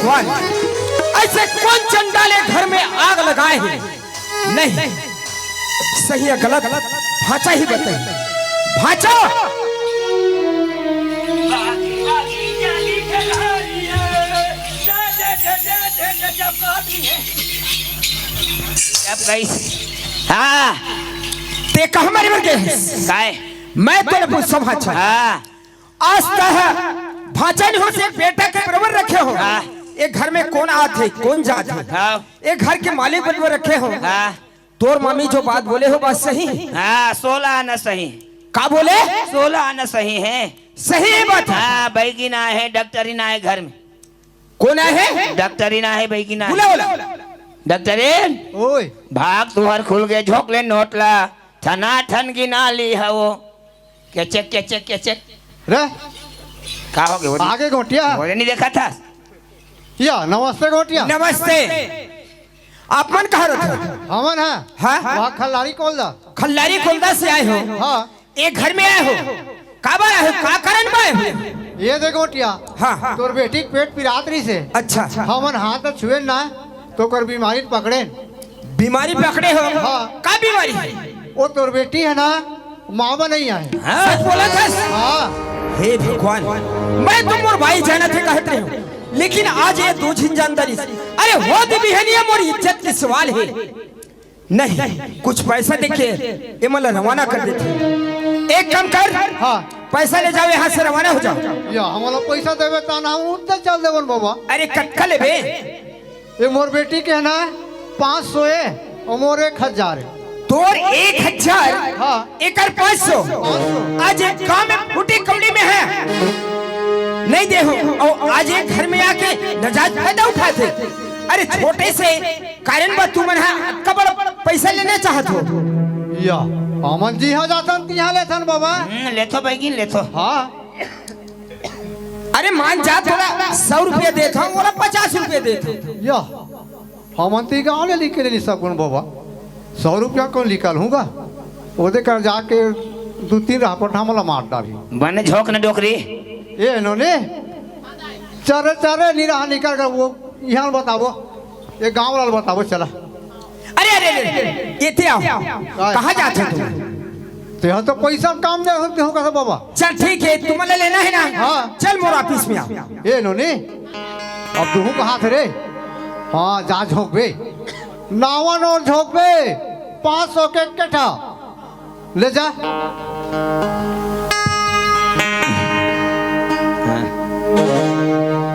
भगवान, ऐसे कौन चंडाले घर में आग लगाए हैं? नहीं, सही है गलत भाचा ही बताइए। भाचा हाँ ते कहा मरे मर गए? मैं तो पूछता भाचा, आज तक भाचा नहीं हो से बेटा के बराबर रखे हो। एक घर में कौन आते कौन जाते, एक घर के मालिक बराबर रखे हो। तोर मामी जो बात बोले हो बात सही? हाँ 16 आना सही। का बोले? 16 आना सही है। सही है बात। हाँ बैगी ना है, डॉक्टरी ना है घर में। कौन है? डॉक्टरी ना है, बैगी ना बोला बोला डॉक्टरीन ओए भाग तुहर खुल गए झोंकले नोटला ठना ठन की नाली है वो के चेक रे का हो गया आगे गोटिया वो नहीं देखा था या नमस्ते गोटिया। नमस्ते। आप मन कहा रहते? हमन है हाँ? वहाँ खल्लारी कोल दा। खल्लारी कोलदा से आए हो? हाँ एक घर में आए हो? का बार आए हो? का कारण पाए हो? ये दे गोटिया। हाँ। तोर बेटी के पेट पिरातरी से अच्छा हमन हाथ छुए ना तो कर बीमारी पकड़े। बीमारी पकड़े हो? हाँ। का बीमारी? वो तोर बेटी है ना मामा नहीं आए। सच बोला था? हाँ हे भगवान, मैं तुम और भाई जाना थे कहते हो, लेकिन आज ये दो झिंझानदारी। अरे हो भी है नहीं, मोरी इज्जत के सवाल है। नहीं कुछ पैसा देके ये मतलब रवाना कर देते। एक काम कर, हाँ पैसा ले जाओ यहाँ से रवाना हो जाओ। या हमारा पैसा देवे ता ना उतना चल देवन बाबा। अरे कटका ले बे। ये मोर बेटी के है ना 500 है और मोर 1000 है। तोर 1000 हाँ। एक 500। आज एक गाँव में फूटी कमड़ी में है नहीं दे हो, और आज एक घर में आके नजायज फायदा उठाते। अरे छोटे से कारण बा तुम कबड़ पैसा लेना चाहत हो? या अमन जी हाँ जातन तिहा लेथन बाबा। ले तो बैगी ले तो। हाँ अरे मान जा, थोड़ा 100 रुपया देता हूँ, बोला 50 रुपया देता हूँ। या हमन ती गाँव ले लिखे नहीं सब बाबा। 100 रुपया कौन निकल हूँगा ओदे कर जाके 2-3 रापट हमला मार डाली। बने झोंक न डोकरी ये इन्होंने चरे चरे निराह निकल कर वो यहाँ बताबो ये गाँव वाला बताबो चला। अरे अरे अरे ये थे आओ, कहाँ जाते हो तुम? तो यहाँ तो पैसा काम दे होते हो कैसे बाबा। चल ठीक है, तुम्हें लेना है ना? हाँ। चल मोर ऑफिस में आओ। ये इन्होंने अब तू कहाँ थे रे? हाँ जा झोंक बे नावन और झोंक बे 500 के कट्ठा ले जा।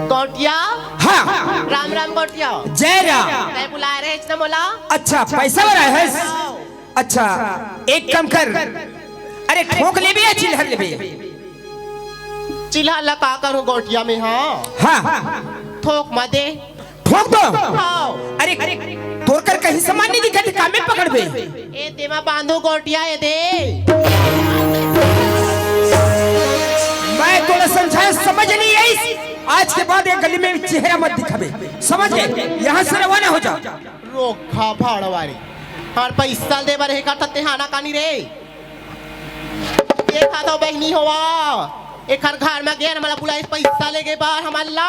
गोटिया हाँ राम राम गोटिया जय राम। मैं बुला रहे इसने बोला। अच्छा पैसा वाला है? अच्छा एक काम कर, अरे ठोक ले भी या चिल्हर ले भी? चिल्हा लगा करूँ गोटिया में। हाँ हाँ थोक मत दे। ठोक दो। हाँ अरे तोड़ कर कहीं सामान नहीं दिखा, काम में पकड़ बे। ए तेमा बांधो गोटिया ये दे। मैं तोड़ा समझाया, समझ नहीं आई? आज के बाद एक गली में चेहरा मत दिखाबे, समझ गए? यहाँ से रवाना हो जाओ। रोखा भाड़वारी हर पैसा दे बारे का तते हाना कानी रे। ये खाता बहनी होवा एक हर घर में गया हमारा बुलाए पैसा ले गए बाहर हमारा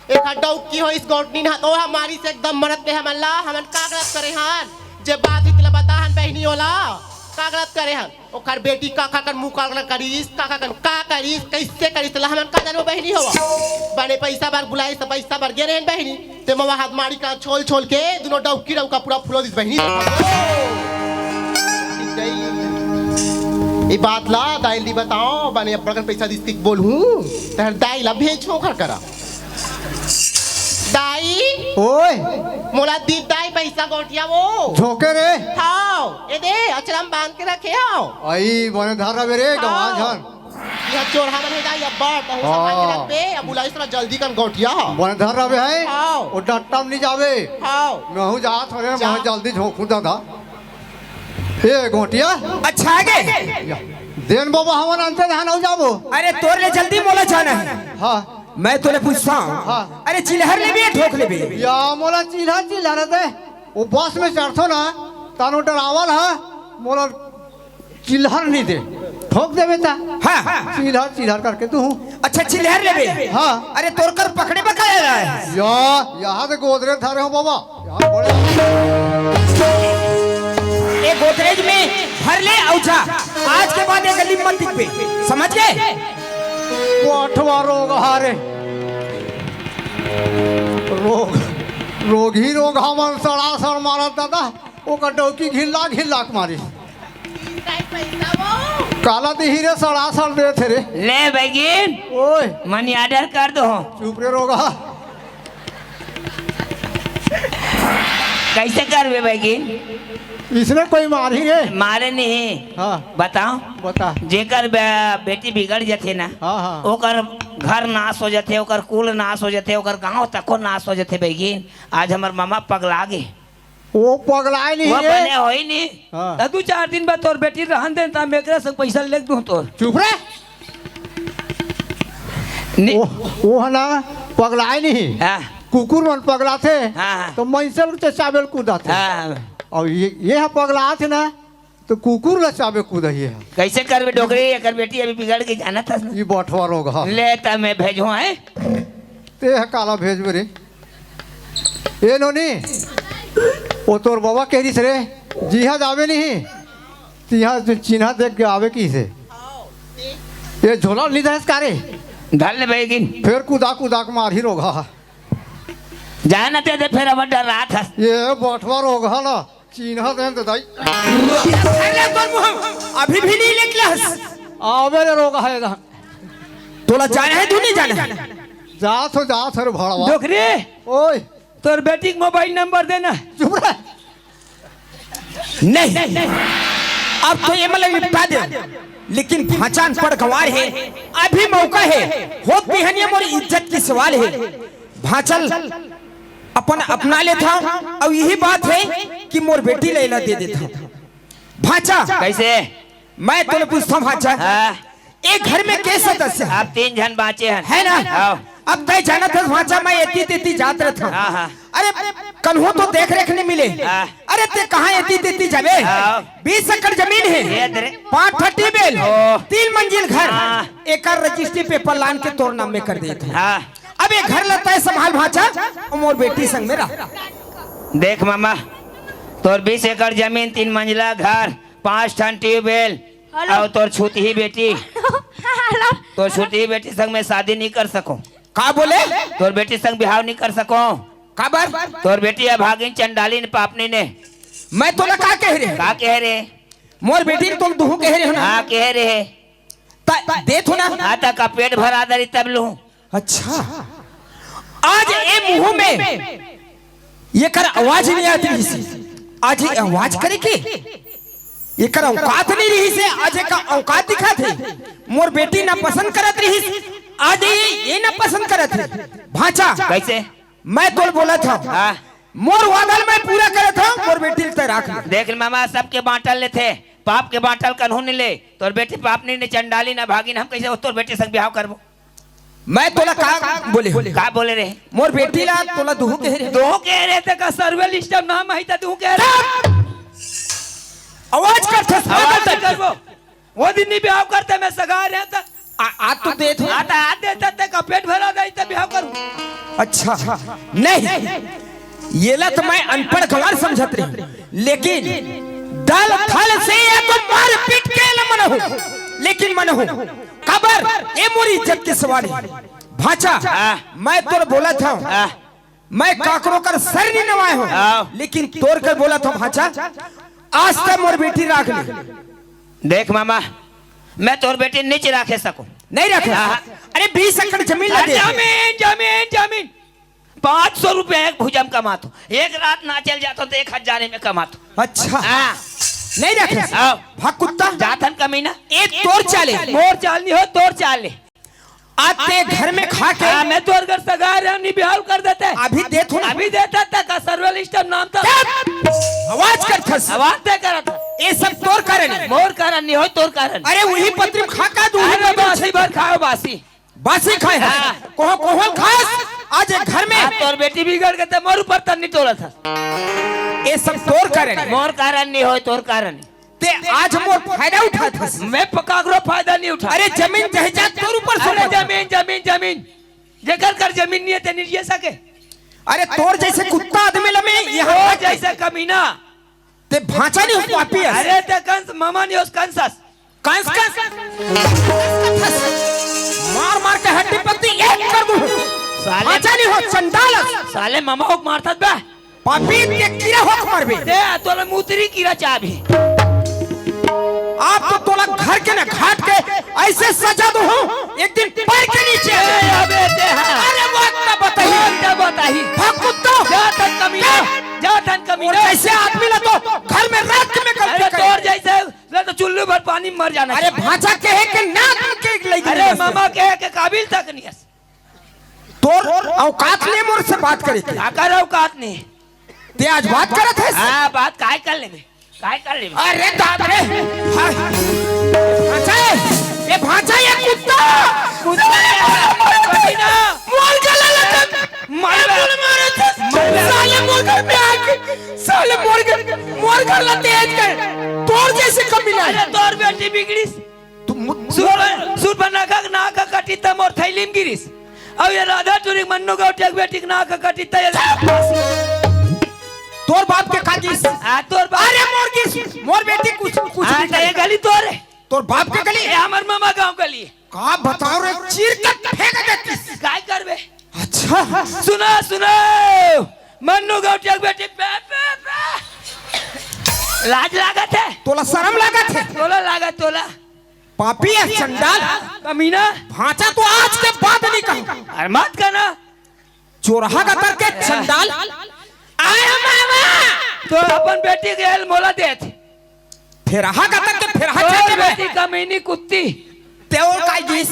एक हर डौकी हो इस गोटनी ना तो हमारी से एकदम मरत पे हमारा हमन का गलत करे हन जब बात इतला बता हन बहनी होला का गलत करे हन ओकर बेटी का कर मुंह का करीस का करीस कैसे करीस ला हमन का जानो बहनी होवा बने पैसा बार बुलाए तो पैसा बार गे रहन बहनी ते मवा हाथ मारी का छोल छोल के दोनों डौकी रौ का पूरा फुलो दिस बहनी। ये बात ला दाइल दी बताओ बने अपना पैसा दिस बोलूं तहर दाइल अब भेजो घर करा दाई ओए मोला दी दाई पैसा गोटिया वो झोंके रे हां ए दे अचरम बांध के रखे आओ आई बने धारा मेरे गवा झन यह चोर हमन है दाई अब्बा तो संभाल के रख बे अब बुलाई सरा जल्दी कर गोटिया बने धारा बे है हां ओ डट्टम नहीं जावे हां मैं हूं जा थोड़े मैं जल्दी झोंकू दादा ए गोटिया अच्छा आगे देन बाबा हमन अंते ध्यान हो जाबो। अरे तोर ले जल्दी मोला जाना है। हां मैं तोले पूछता हूँ। हाँ। अरे चिल्हर ले भी या ठोक ले भी? या मोला चिल्हा चिल्हा रहते वो बस में चढ़तो ना तानो डरावल है मोला चिल्हर नहीं दे ठोक दे बेटा। हाँ चिल्हर चिल्हर करके तू अच्छा चिल्हर ले भी? हाँ अरे तोड़ कर पकड़े बकाया रहा है यहाँ से गोदरेज था रहे हो बाबा यहाँ बड़े एक गोदरेज में भर ले और जा। आज के बाद ये गली मत दिख पे, समझ गए? कोठवा रोग हारे रोग रोग ही रोग हमन सड़ासड़ मारत दादा ओकर डौकी घिल्ला घिल्ला के मारी काला दी हीरे सड़ासड़ दे थे रे। ले बैगिन ओए मनी ऑर्डर कर दो। चुप रे रोगा कैसे करबे बैगिन? इसने कोई मारी रे। मारे नहीं। हाँ बताओ बता। जेकर बेटी बिगड़ जाते ना हाँ हाँ ओकर घर नाश हो जाते, ओकर कुल नाश हो जाते, ओकर गांव तको नाश हो जाते बैगिन। आज हमार मामा पगला गे, वो पगलाए नहीं वो रे। बने होई नहीं। हाँ। दू 4 दिन बाद तोर बेटी रहन दे ता मेकरा से पैसा ले दूं तोर। चुप रे नहीं। वो है ना पगलाए नहीं हाँ कुकुर मन पगला थे हाँ। तो मैसल के चावल कूदा थे हाँ। और ये है पगला थे ना तो कुकुर ले चावे कूदा ही है। कैसे करबे डोकरी? एकर बेटी अभी बिगड़ के जाना था ना। ये बटवा रोग है ले ता मैं भेजो है। ते है काला भेजबे रे। ए नोनी वो तोर बाबा कह रही रे जी हाँ जावे नहीं तिहा चिन्हा देख के आवे की से ये झोला नहीं दहस कारे धर ले बैगिन। फिर कूदा कूदा के मार ही रोग है। जाना ते फिर अब डर रहा था। ये बटवा रोग है ना चिन्हा दे तो दाई अभी भी नहीं निकला। आवे रे रोग है इधर। तोला जाना है तू नहीं जाना है? जा रे भड़वा डोकरी ओए तोर बेटी के मोबाइल नंबर देना। चुप रह नहीं अब तो ये मतलब निपटा दे, लेकिन भाचान पर गंवार है, अभी मौका है। होत बिहनिया मोर इज्जत की सवाल है। भाचल अपन अपना लेता और यही बात है कि मोर बेटी लैला दे देता। भाचा कैसे? मैं तुम्हें पूछता हूँ भाचा, हाँ। एक घर में के सदस्य आप 3 जन बाचे हैं है ना? हाँ। अब तय जाना था भाचा मैं एती तेती जात रहता। हाँ, हाँ। अरे कन्हो तो देख रेख नहीं मिले। हाँ। अरे ते कहाँ एती तेती जावे? हाँ। 20 एकड़ जमीन है, ये दरे। 5 फटी बेल, ओह। 3 मंजिल घर, हाँ। एक रजिस्ट्री पेपर लान के तोर नाम में कर देता। हाँ। अब ये घर लेता है संभाल भाचा और मोर बेटी संग मेरा। देख मामा तोर 20 एकड़ जमीन, 3 मंजिला घर, 5 ठन ट्यूबवेल और तोर छूती ही बेटी, तोर छूती ही बेटी संग मैं शादी नहीं कर सकूं। का बोले? तोर बेटी संग बिहाव नहीं कर सकूं। काबर? तोर बेटी है भागिन चंडाली ने पापनी ने। मैं तोला का कह रहे? का कह रहे? मोर बेटी ने तुम दुहू कह रहे हो ना? हाँ कह रहे। दे थो ना। आता का पेट भरा दरी तब लू। अच्छा आज ये मुंह में ये कर आवाज नहीं आती इसी। आज ये आवाज करे के ये कर औकात नहीं रही से। आज का औकात दिखा थे। मोर बेटी ना पसंद करत रही, आज ये ना पसंद करत है। भाचा कैसे? मैं तो बोला था हाँ। मोर वादल मैं पूरा करत था। मोर बेटी तैराक देख मामा सबके बांटल ले थे, पाप के बांटल कन्हू नहीं ले। तोर बेटी पापनी ने चंडाली ना भागिन, हम कैसे तोर बेटी संग बिहाव करबो? मैं तोला का बोले का बोले रहे? मोर बेटी ला तोला दुहू कह रहे। दो कह रहे थे का सर्वे लिस्ट नाम है तू कह रहे। आवाज कर करबो वो दिन नहीं बिहाव करते मैं सगा रहे था। आ तो दे थो। आता हाथ देता ते का पेट भरा दे तब बिहाव करूं। अच्छा नहीं ये ला तो मैं अनपढ़ गंवार समझत रही, लेकिन दल थल से ये तो मार पीट के न मन हो, लेकिन मन हो खबर ये मोरी इज्जत की सवाल है। भाचा मैं तोर बोला था मैं काकरो कर सर नहीं नवाए हो, लेकिन तोर कर बोला था भाचा आज तक मोर बेटी राख ले। देख मामा मैं तोर बेटी नीचे रखे सकूं नहीं रखे। अरे 20 एकड़ जमीन लगे। जमीन जमीन जमीन 500 रुपए एक भुजम कमातो, एक रात ना चल जातो तो 1000 में कमातो। अच्छा नहीं रखे। भाग कुत्ता जाथन कमीना एक तोर चाले मोर चाल नहीं हो तोर चाल ले। आते घर में खा के मैं तोर घर सगा रहा नहीं बिहाव कर देते। अभी दे थो अभी देता था का सर्वे लिस्ट नाम था। आवाज कर थस आवाज दे करा था। ये सब तोर कारण है। मोर कारण नहीं हो तोर कारण। अरे वही पत्रिम खा का दूध अरे बासी भर खाओ बासी बासी खाए। कोहो कोहो खास आज एक घर में तोर बेटी बिगड़ गए मोर ऊपर तन्नी तोड़ा था। ये सब तोर कारण है। मोर कारण नहीं हो तोर कारण ते आज मोर फायदा उठा था। मैं पकागरो फायदा नहीं उठा। अरे जमीन जहेजा तोर ऊपर अरे जमीन जमीन जमीन जेकर कर जमीन नहीं है ते नहीं ले सके। अरे तोर जैसे कुत्ता आदमी लमे तो यहाँ जैसे कमीना। ते भांचा नहीं हो पापी है अरे ते कंस मामा नहीं उस कंसस। कंस कंस मार मार के हड्डी पत्ती एक कर दूं साले भांचा नहीं हो चंडाल साले मामा को मारता बे। पापी के कीड़ा हो मरबे दे तोला मुतरी कीड़ा चाबी। आप तो तोला घर के ना घाट के ऐसे सजा दो एक दिन पैर के नीचे अबे दे अरे वक्त बताही भाग कुत्ता जा तन कमीना जा तन और कमीना। ऐसे आदमी ला तो घर में रात में अरे गलती तोर करे जैसे ले तो चुल्लू भर पानी में मर जाना। अरे भांचा के है कि नाक के लगी अरे मामा के काबिल तक नहीं है। तोर औकात ने मोर से बात करे क्या कर औकात नहीं। ते आज बात करत है हाँ बात काय कर ले में काय कर ले में। अरे दादा रे हाय भांचा ये भांचा ये कुत्ता कमीना मोर गला लटक साले मोर घर में आके साले मोर घर ला तेज कर तोर जैसे कमीना अरे तोर बेटी बिगड़ीस सुर पर नाक कटी त मोर थैलीम गिरिस। अब ये राधा टूरी मन्नू गौटिया बेटी नाक कटी त तोर बाप के काजिस आ तोर बाप। अरे मोर बेटी कुछ हाँ तो ये गली तोर है। तोर बाप के गली ये हमर मामा गांव गली का बताओ रे चीर के फेंक देती काय करबे। अच्छा सुनो सुनो मन्नू गौटिया बेटी पे लाज लागत है तोला शर्म लागत है तोला लागत तोला पापी है चंडाल कमीना। भांचा तो आज के बाद नहीं कहूं अरे मत कहना चोरहा का करके चंडाल आया मामा तो अपन बेटी के हेल मोला देत फिर हा का करके फिर हा तोर चले बेटी कमीनी कुत्ती तेओ काय गिस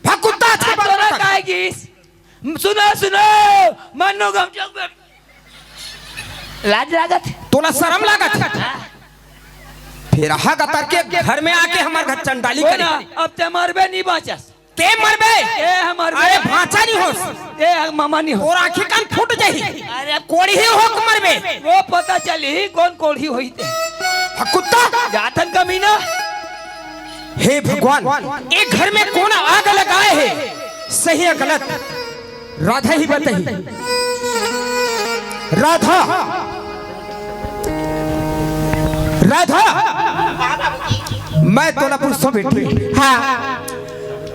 भाग कुत्ता आज के तोरा बाद काय गिस। सुनो सुनो मन्नू गौटिया लाज लागत है। तोला शर्म लागत है फिर हा का करके घर में आके हमार घर चंडाली हो करे ना अब ते मरबे नहीं बचस। ते मरबे ए हमर अरे भांचा नहीं होस ए मामा नहीं हो। और आंखें कान फूट जाही अरे कोड़ी ही होक मरबे वो पता चली कौन कोढ़ी हुई थे हा कुत्ता जातन कमीना। हे भगवान एक घर में कौन आग लगाए है सही है गलत राधा ही बताई राधा राधा मैं तो ना पूछता बेटी हाँ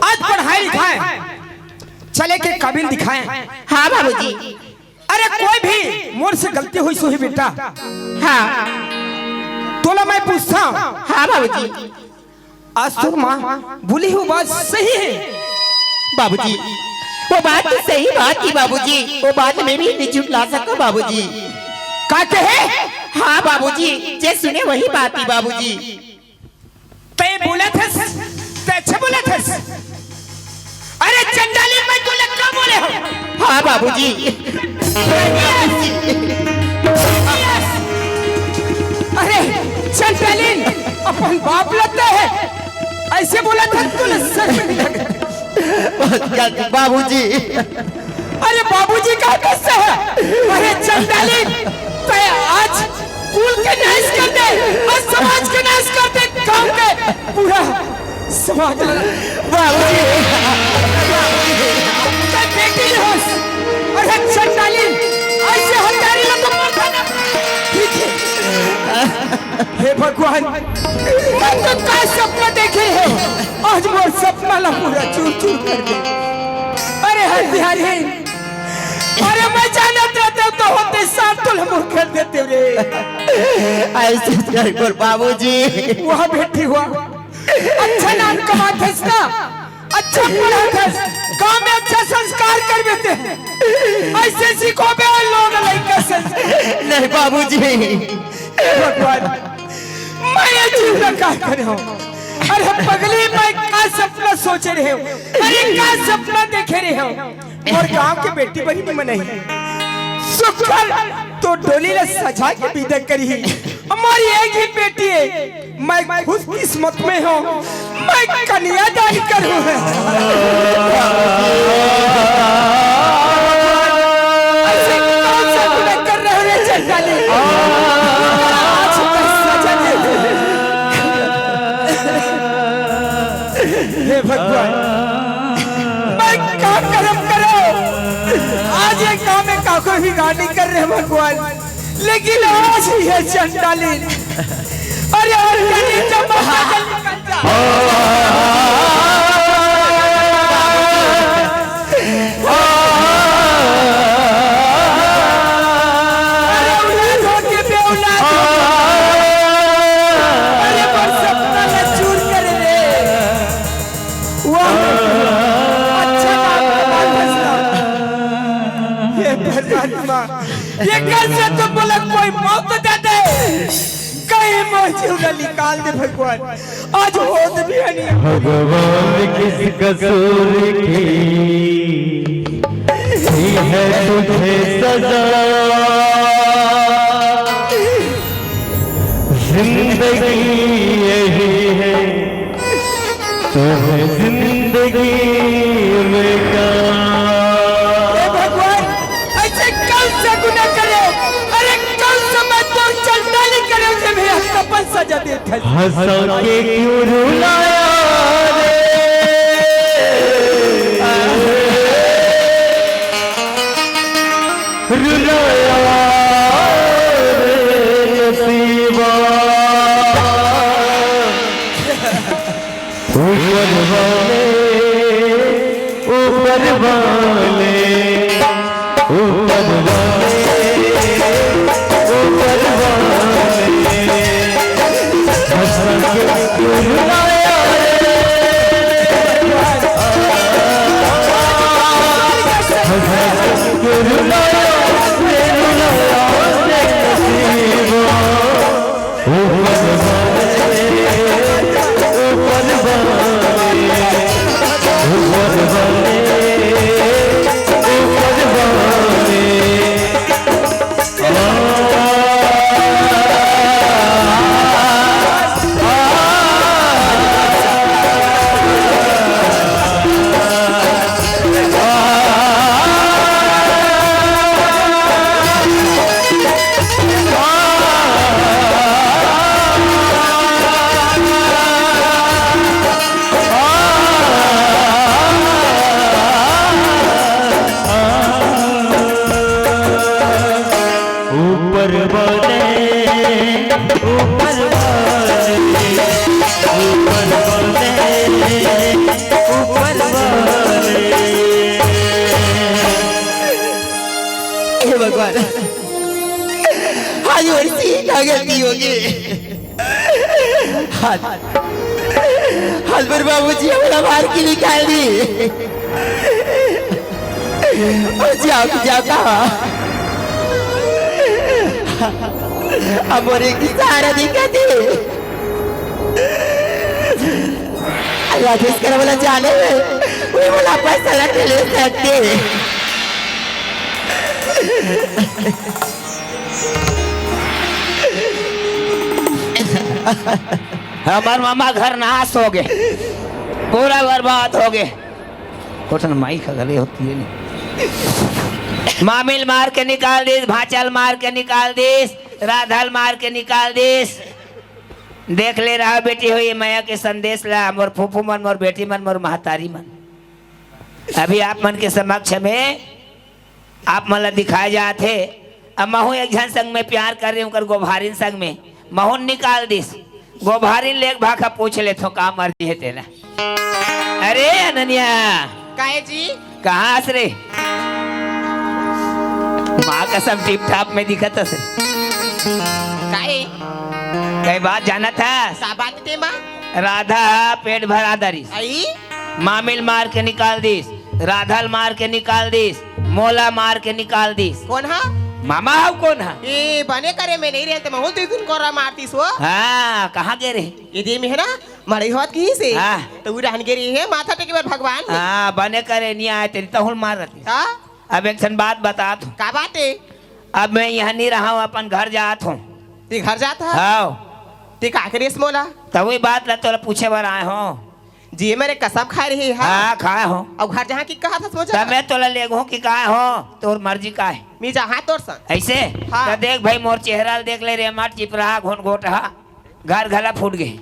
आज पढ़ाई लिखाए चले के काबिल दिखाए हाँ बाबूजी। अरे कोई भी मोर से गलती हुई सो ही बेटा हाँ तोला मैं पूछता हूँ हाँ बाबूजी। आज तो माँ बोली हुई बात सही है बाबूजी वो बात तो सही बात थी बाबूजी। वो बात में भी नहीं झुठला सको बाबूजी। का कहे हाँ बाबूजी जे सुने वही बात थी बाबूजी। ते बोले थे ते अच्छे बोले थे अरे चंडाली मैं तुले क्या बोले हो हाँ बाबूजी। अरे चंडाली अपन बाप लगता है ऐसे बोला था तुले सर में लगा बाबूजी अरे बाबूजी का कैसे है अरे चंडाली ते आज कुल के नाश कर दे और समाज के नाश कर दे गांव के पूरा समाज बाबूजी ते बेटी होश अरे चंडाली ऐसे हत्यारी लोग को मारना ना ठीक है हे भगवान मैं तो क्या सपना देखे है आज वो सपना ला पूरा चूर चूर कर दे अरे हत्यारी अरे मैं जानत रहता तो होते साथ तो हम कर देते रे ऐसे कर पर बाबूजी। वहाँ बैठी हुआ अच्छा नाम कमाते ना अच्छा पढ़ा था गाँव में अच्छा संस्कार कर देते हैं ऐसे सीखो बे लोग लड़का संस्कार नहीं बाबूजी। भगवान मैं ये जीवन का कर रहा हूँ अरे पगली मैं क्या सपना सोच रहे हो अरे क्या सपना देख रहे हो और गांव की बेटी बहनी में नहीं सुखर तो डोली ने सजा के विदा करी हमारी एक ही बेटी है मैं खुश किस्मत में हूँ मैं कन्यादान करूँ ऐसे कौन सा गुनाह कर रहे हो रे चंडाली आज तक सजा दे दे। हे भगवान मैं क्या कर्म करो आज ये गांव में काको भी गाड़ी कर रहे हैं भगवान, लेकिन आज ही है चंडालीन। अरे और कहीं जब निकल जा। ये कैसे तो बोला कोई मौत दे दे, कहीं मौत निकाल दे भगवान, आज होत भी है नहीं। भगवान किस कसूर की है तुझे सजा, जिंदगी यही है तुम्हें जिंदगी में क्या। सजा देता है हंसा के क्यों रुलाया रे, रुलाया रे नसीबा। ऊपर वाले ऊपर वाले ऊपर वाले ऊपर वाले भगवान आज और सी गलती होगी। हजबर बाबूजी हमारा बाहर की निकाल दी और जाओ जाओ कहा हमारे की सहारा दिखाती अल्लाह जिसका बोला जाने वही बोला पैसा लगे ले सकते। हमार मामा घर नाश हो गए, पूरा बर्बाद हो गए। कोठन माई का गले होती है नहीं। मामिल मार के निकाल दिस, भाचल मार के निकाल दिस, राधल मार के निकाल दिस। देख ले रहा बेटी हुई मैया के संदेश ला मोर फूफू मन मोर बेटी मन मोर महतारी मन। अभी आप मन के समक्ष में आप मला दिखाए जाते। अब महू एक जन संग में प्यार कर रही हूँ गोभारिन संग में महून निकाल दिस। गोभारिन लेक भाखा पूछ ले तो का मर्जी है तेरा। अरे अनन्या काहे जी कहाँ रे? माँ कसम टिप टाप में दिखत से काहे कई बात जाना था। सा बात ते माँ राधा पेट भरा दरिस, आई मामिल मार के निकाल दिस, राधल मार के निकाल दिस, मोला मार के निकाल दिस। कौन हा मामा हाउ कौन है? ए बने करे में नहीं रहते मैं तो दिन कोरा मारती सो। हाँ कहाँ गए रे? ये दे में है ना मरी होत की से हाँ। तो वो रहन गिरी है माथा टेके बार भगवान ने। हाँ बने करे नहीं आए तेरी तहुल मार रही। हां अब एक सन बात बता तू। का बात है? अब मैं यहाँ नहीं रहा हूँ, अपन घर जात हूँ। ते घर जाता है हाँ ते का करे मोला तो वही बात ला तोला पूछे बार आए हो। जी मेरे कसम खा रही है हाँ खाए हो। अब घर जहाँ की कहा था सोचा तब मैं तोला ले गो कि का हो तोर मर्जी का है मी जहाँ तोर संग ऐसे। हाँ। तो देख भाई मोर चेहरा देख ले रे मार चिपरा घोट घोट घर गला फूट गए।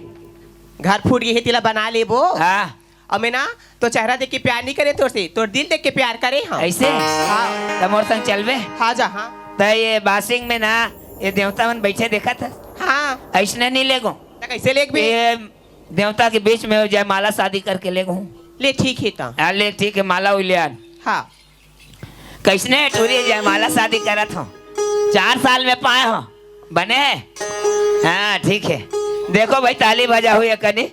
घर फूट गई है तिला बना ले वो हाँ और मैं ना तो चेहरा देख के प्यार नहीं करे तोर से, तोर दिल देख के प्यार करे हाँ। ऐसे हाँ तब मोर संग चलबे? हाँ जा हाँ। तो ये बासिंग में ना ये देवता मन बैठे देखा था, हाँ ऐसने नहीं ले गो। तो कैसे लेग भी? ये देवता के बीच में जयमाला शादी करके ले गो। ले ठीक है ता। ले ठीक है, माला उलियान हाँ कैसने टूरी जयमाला शादी करत हो, 4 साल में पाए हो बने है। हाँ ठीक है, देखो भाई ताली बजा हुई है कनी।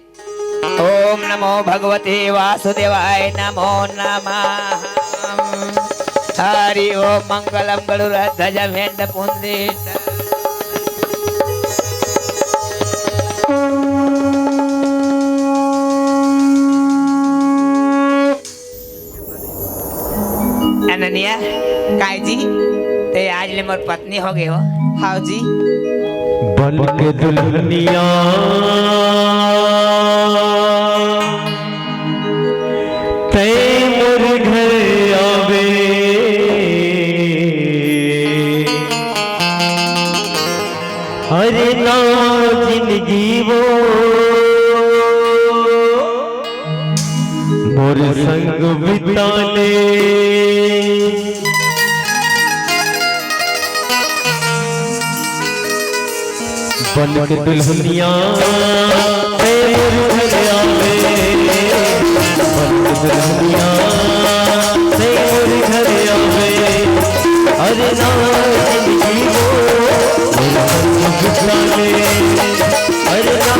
ओम नमो भगवते वासुदेवाय नमो नमः। हरि ओम मंगलम गरुड़ध्वज भेंड पुंडित। अनन्या काय जी? ते आज ले मोर पत्नी हो गई हो। हाँ जी। बन के दुल्हनिया ते मोर घर आवे, अरे ना जिंदगी वो मोर संग बिता ले। बन के दुल्हनिया ते मोर घर आवे, बन के दुल्हनिया ते मोर घर आवे, अरे ना जिंदगी वो मोर संग बिता ले, अरे ना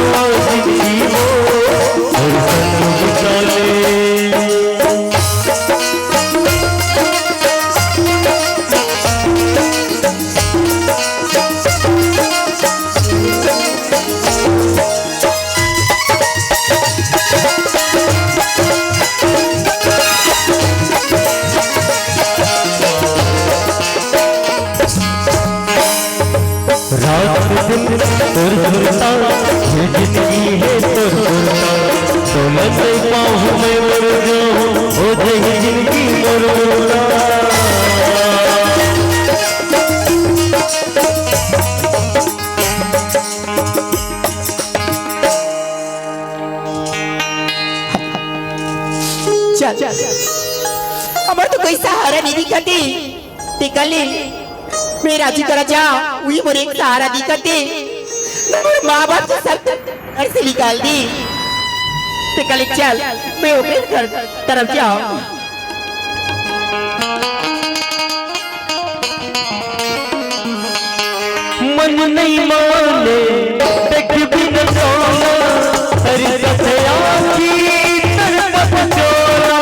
जिंदगी वो मोर संग बिता ले। रात दिन तुर तुरता ये जिंदगी है तुर तुरता, सोलह से पाँव में मर जाऊं हो जाए जिंदगी मोर मुर्दा। चल अमर तो कोई सहारा नहीं दिखती टिकली मैं राजी करा जाओ वही मोरे एक सहारा दिखती, माँ बाप से सब घर से निकाल दी। टिकली चल मैं ओपन घर तरफ जाओ। मन नहीं माने देख भी न सोना, अरे सफया की तरफ चोरा।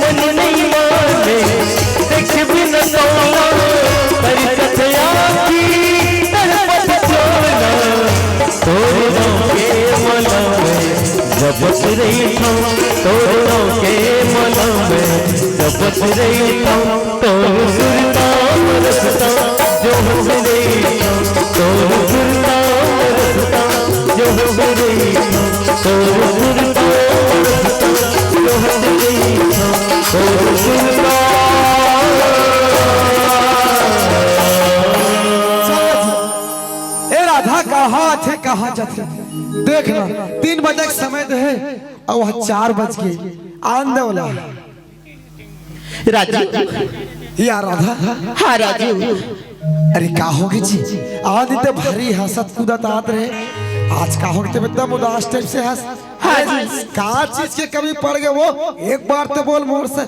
मन नहीं माने देख भी न सोना, अरे सफया की तरफ चोरा। तोड़ों के मला में जबत रही हूँ, तोड़ों के मला में जबत रही हूँ, तो सुरता रसता जो हो रही हूँ, तो सुरता रसता जो हो रही हूँ, तो सुरता रसता जो हो रही हूँ, तो सुरता। ए राधा कहाँ थे कहाँ जाते, देखना 3 बजे का समय तो है और वहाँ 4 बज गए आंदे वाला। राजू या राधा, हाँ राजू अरे का होगी जी, आज तो भारी हंसत कूदत आत रहे, आज का होगी तो एकदम उदास टाइप से हंस। हाँ जी। का चीज के कमी पड़ गए वो एक बार तो बोल मोर से।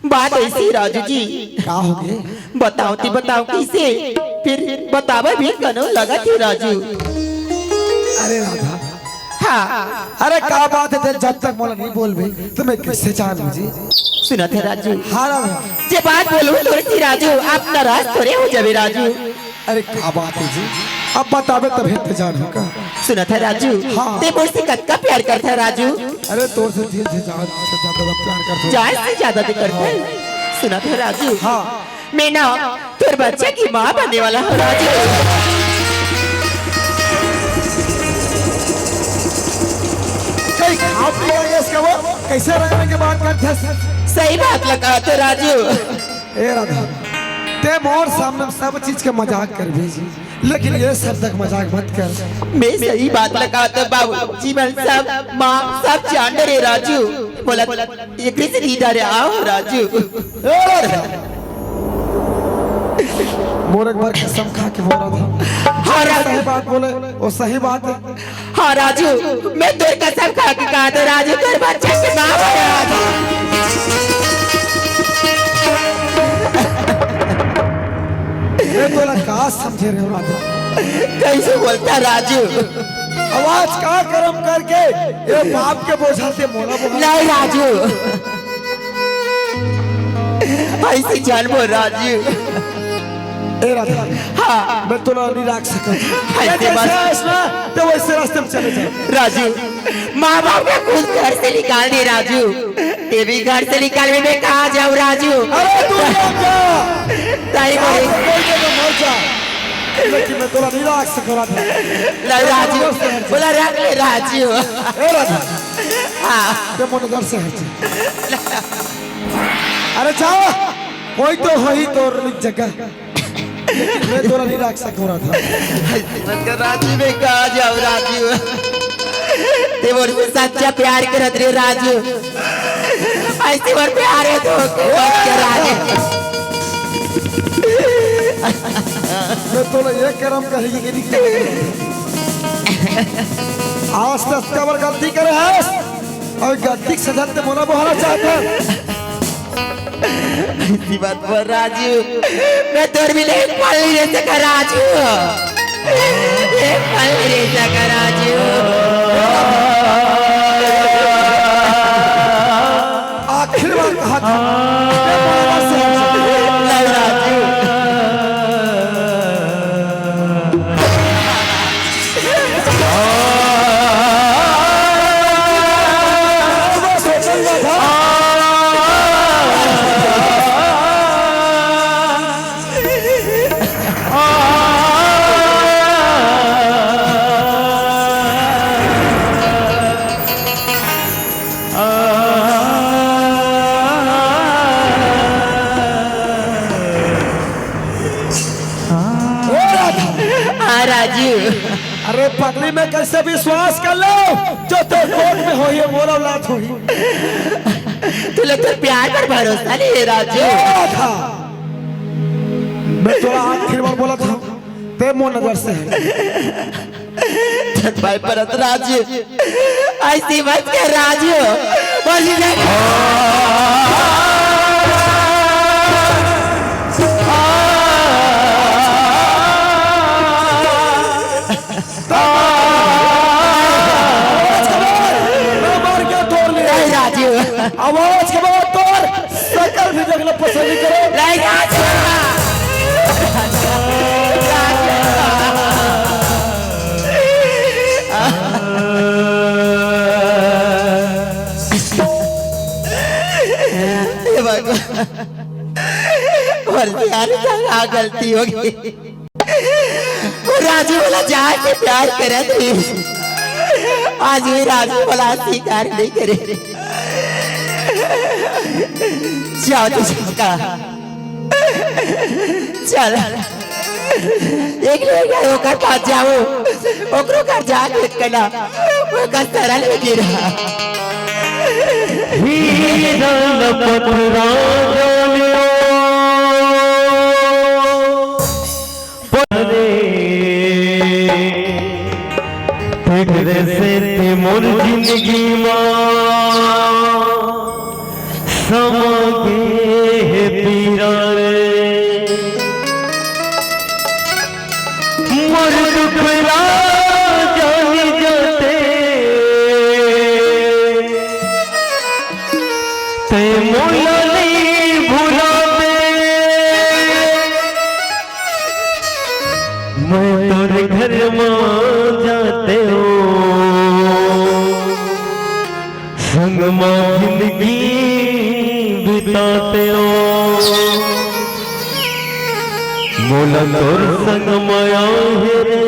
बात ऐसी राजू जी, का हो गए बताओ ती बताओ कैसे, फिर बतावा भी कनो लगा थी राजू। अरे राधा, हाँ अरे का बात है जब तक मोला नहीं बोल भाई तो मैं कैसे जानू जी। सुना थे राजू, हाँ राधा, जे बात बोलो थोड़ी सी राजू, आप नाराज थोड़े हो जावे राजू। अरे का बात है जी, अब बतावे तभी तो जानू का। सुना था राजू, हाँ। ते मुझसे कद प्यार करता है राजू, अरे तो से दिल से ज्यादा प्यार करते। जान से ज्यादा तो करता है। सुना था राजू, हाँ मैं ना तेरे बच्चे की माँ बनने वाला हूँ राजू। आप इसका वो कैसे रखने के बात करते हैं? सही बात लगा तो राजू। ए राधा, ते मोर सामने सब चीज के मजाक कर भेजी, लेकिन ये सब तक मजाक मत कर। मैं सही बात लगा तो बाबू जीवन सब माँ सब जान रहे राजू। बोला एक से दीदा रे आओ राजू। मोर एक बार कसम खा के बोला था, हाँ सही बात बोले वो सही बात है। हाँ राजू, मैं तो कसम खा के कहा था राजू तेरे बच्चे के नाम है राजू। मैं बोला कहा समझे रहे हो राधा, कैसे बोलता राजू? आवाज का कर्म करके ये बाप के बोझा से मोला बोला। नहीं राजू, ऐसे जान बोल राजू। ए राधा, हाँ मैं तो नहीं रख सकता, ऐसे बात तो वैसे रास्ते में चले जाओ। राजू माँ बाप ने खुद घर से निकाल दिए राजू, ये भी घर से निकाल में मैं कहाँ जाऊँ राजू? अरे तू जा, ताई बोले कोई तो मर जा, लेकिन मैं तो नहीं रख सकता था। नहीं राजू, बोला रख ले राजू। ए राधा, हाँ ते मोने घर से हट। अरे जाओ, कोई तो है ही तो जगह, मैं तो नहीं रख सकता था। राजू में कहाँ जाऊँ राजू? ते बोल सच्चा प्यार करत रे राजू, ऐसे बार प्यार है तो राजू। मैं तो ये कर्म कहेगी कि नहीं, आज तक कबर गलती करे है और गलती की सजा ते मोला बोला चाहता है। ऐसी बात बोल राजू, मैं तोर भी एक पल नहीं रह सका राजू, एक पल नहीं रह सका राजू। आखिर बार कहा था नहीं राजू, राजू। अरे पगली में कैसे विश्वास कर लो जो तो कोर्ट में हो ये मोरा औलाद हो तुले तो प्यार पर भरोसा नहीं है राजू। था। मैं थोड़ा आखिर बार बोला था ते मो नजर से भाई परत राजू, ऐसी बात क्या राजू? बोली आवाज के बाद तोर सकल भी देखना पसंद नहीं करे। गलती होगी राजू बोला जहाँ से प्यार करे थे आज भी राजू बोला स्वीकार नहीं करे। जाओ तो का चल एक लेकर होकर पास जाओ ओकरो का जाग कला वो का सरल गिरा हीरा पथरा जानियो परे तेरे से ते मोर जिंदगी मां समगे पीरा मोर दुखड़ा जानी जाते ते मोला नहीं भुलाते मैं तोरे घर मां जाते हो संग मां जिंदगी बिताते हो मोला तोर संग माया है रे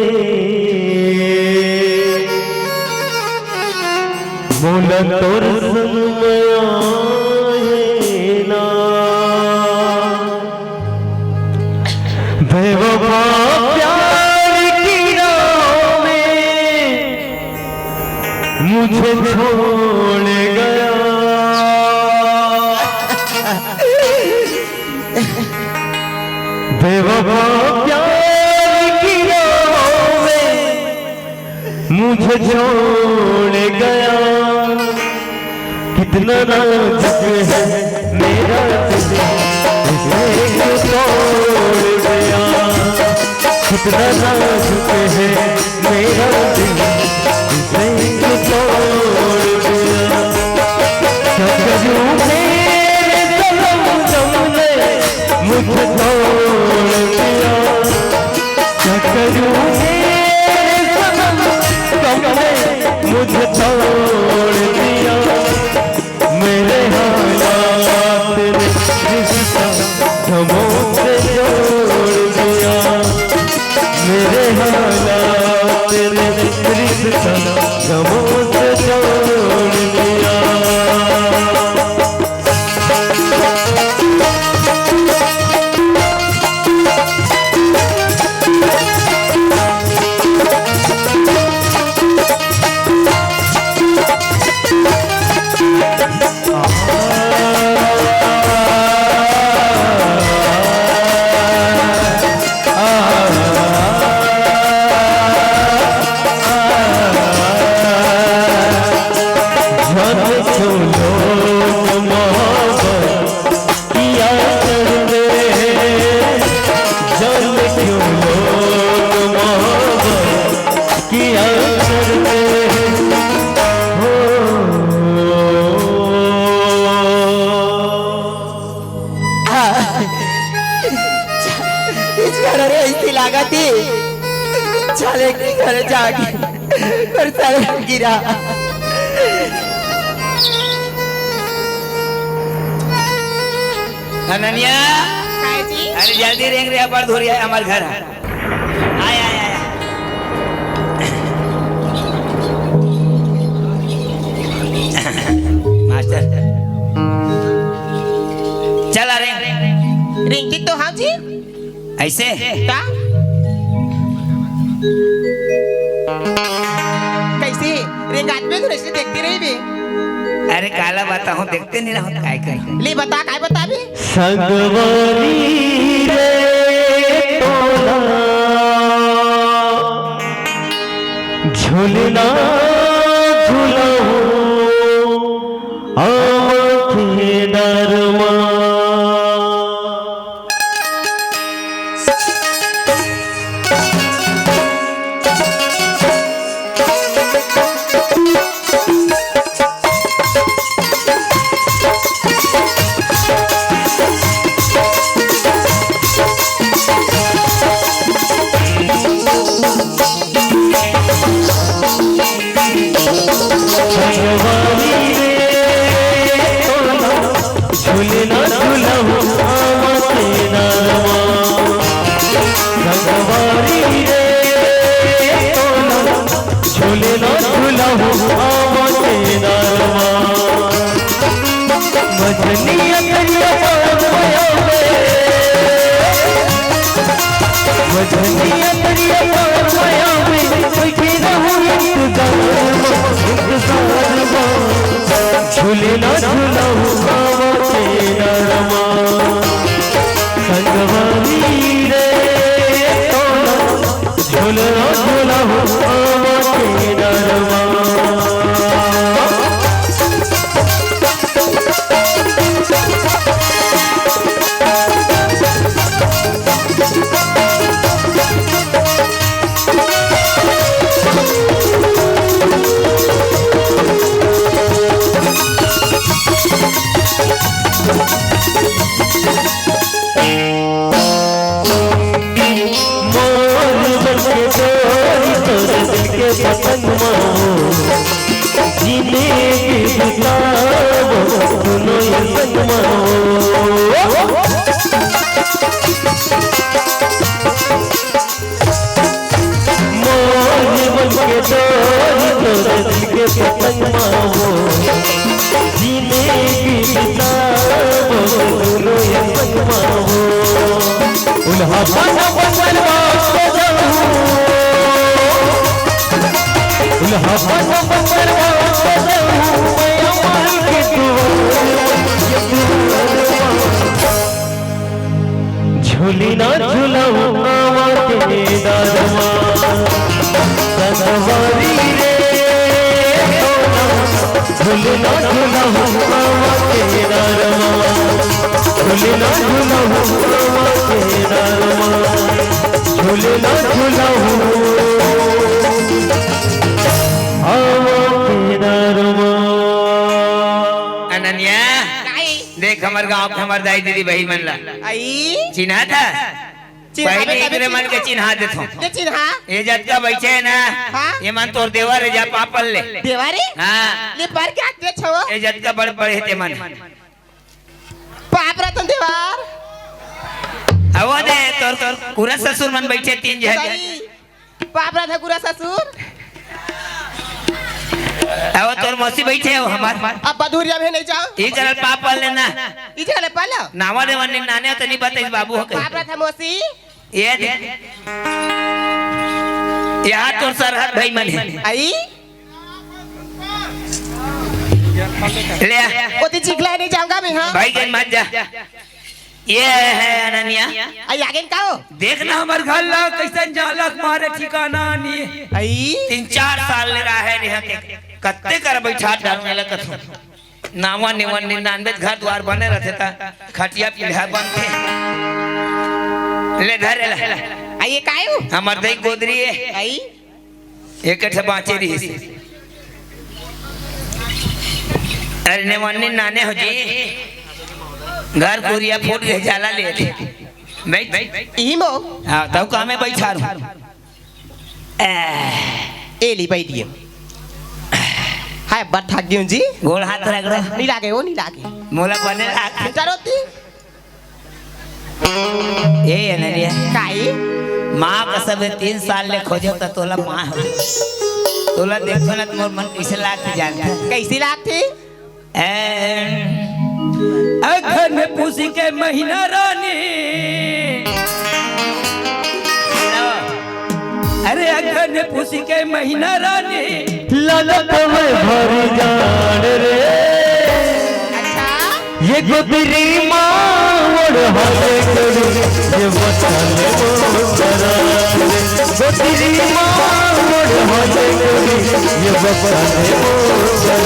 मोला तोर संग माया है ना बेवफा प्यार की राहों में मुझे छोड़ गया, कितना नाजुक है मेरा दिल इसे तोड़ गया, कितना नाजुक है मेरा दिल इसे तोड़ गया। क्या करूं मेरे सनम तुमने मुझे तोड़ दिया, क्या करूं मेरे सनम तुमने मुझे तोड़ दिया। मेरे हालात ने रिश्ता गमों से जोड़ दिया, मेरे हालात ने रिश्ता गमों से जोड़ दिया। चले की घर जाके और सारे गिरा। अनन्या, अरे जल्दी रेंग रे पर धोरिया हमारे घर आया आया आया। मास्टर चला रेंग रिंकी तो हाँ जी ऐसे क्या कैसे रिंग आदमी तो ऐसे देखती रही भी। अरे काला बाता हूँ देखते नहीं रहा काय काय ले बता काय बता भी। संगवारी रे तोला झूलना झूलाओ आँखें नरमा। झूलना झूलाओ आँखें नरमा, संगवारी रे तोला झूलना झूलाओ आँखें नरमा। मजनिया करिया पावया में, मजनिया करिया पावया में कोई के रहूं इंतजार में। झूलना झूलाओ आँखें नरमा, संगवारी रे तोला झूलना झूलाओ आँखें नरमा। पतंग माओ जीने की किताब सुनो ये संग माओ। मोर बन के डोरी तो दिल के पतंग माओ जीने की किताब सुनो ये संग माओ। उल्हा पाना बनवा को जाऊं, उल्हा पाना बनवा को जाऊं मैं अमर के दुआ। झूली ना झूलाऊ आवा के दारमा सनवारी रे झूली ना झूलाऊ आवा के दारमा झूली ना झूलाऊ आवा के दारमा झूली ना झूलाऊ आवा के दारमा। अनन्या देख हमार गांव के हमार दाई दीदी बहन मन ला आई चिन्हा था चिन्हा पहले में एकरे मन के चिन्हा देथो ये चिन्हा ये जटका बैठे है ना हाँ? ये मन तोर देवर है जा पापल ले देवारे हाँ ले पर क्या दे छो ये जटका बड़ बड़े है ते मन पाप रतन देवार आवो दे तोर पूरा ससुर मन बैठे तीन जन सही पाप रथा गुरा ससुर आवो तोर मौसी बैठे हो हमार अब बधुरिया भी नहीं जाओ ई चल पापल लेना इजे ले पालो नावा दे वन नाने तो नहीं बताइस बाबू हो पाप रथा मोसी ये दे यहाँ तोर सरहद भाई मन है आई ले ओती चिखला नहीं जाऊंगा मैं हां भाई के मत जा ये है अनन्या आई आगे का हो देखना हमार घर ला कैसन जालक मारे ठिकाना नहीं आई 3-4 साल ले रहा है यहाँ के कत्ते कर बैठा डालने लगा कथो नावा निवन 99 घर द्वार बने रहते ता खटिया पीढ़ा बनते ले धरे ला आई ये कायो हमार दई गोदरी है आई एक ठे बाँचे रही से अरे निवन नाने हो जी घर कोरिया फूट गए जाला ले थे बैठ ई मो हाँ तब का मैं बैठा रहूं एली बैठिए हाय बट थक गई जी गोल हाथ रगड़ो नहीं लागे वो नहीं लागे मोला बने लाग चरोती ए अनरिया काई माँ का सब 3 साल ले खोजो तो तोला माँ हो तोला देखो ना तुम्हार मन कैसे लागते जानता कैसी लागती अघन पूसी के महीना रानी अरे अघन पूसी के महीना रानी ललक में भर जान रे अच्छा ये गुदरी मावड़ हले करू ये वतन मोरा गुदरी मावड़ हले करू ये वतन मोरा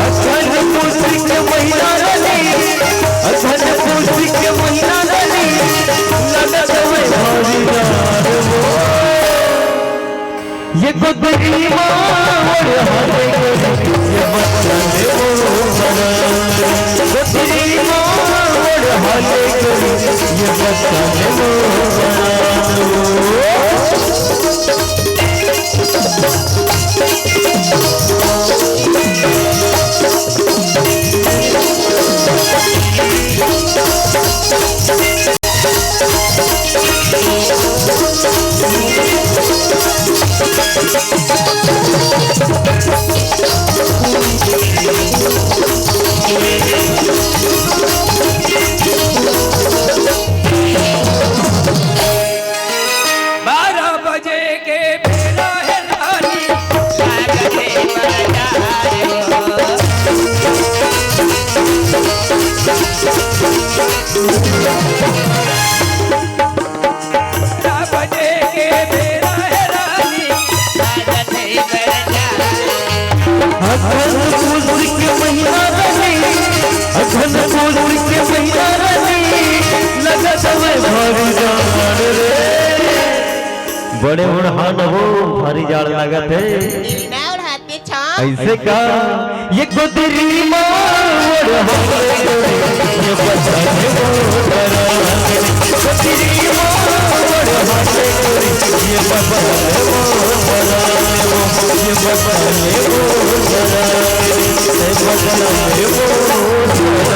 अघन पूसी के महीना रानी अघन पूसी के महीना रानी ललक में भर जान ये गुदरी मावड़ हले करू ये वतन मोरा गुदरी मावड़ हले करू ये वतन मोरा बड़े उड़ान हो भारी जाड़ लागत है ना उड़ाते छा ऐसे का ये गुदरी मावड़ हले करू ये वतन मोरा गुदरी मावड़ हले करू ये वतन मोरा ये वतन मोरा ये वतन मोरा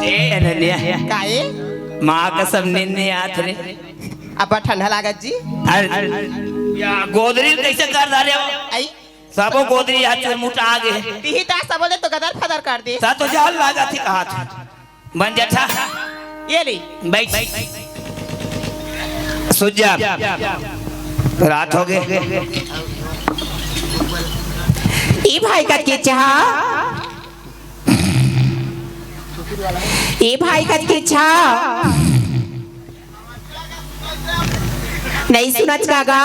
ए अनन्या काए माँ का सब निन्ने आत रे अब ठंडा लागत जी या गोदरी कैसे कर डाले हो आई सबो गोदरी हाथ से मुटा आगे तीही तास बोले तो गदर फदर कर दे सा तो जाल लागा थी हाथ बन जठा ये ली बैठ सुजा रात हो गए ई भाई का के चाह ए भाई कच के छा नहीं सुनत कागा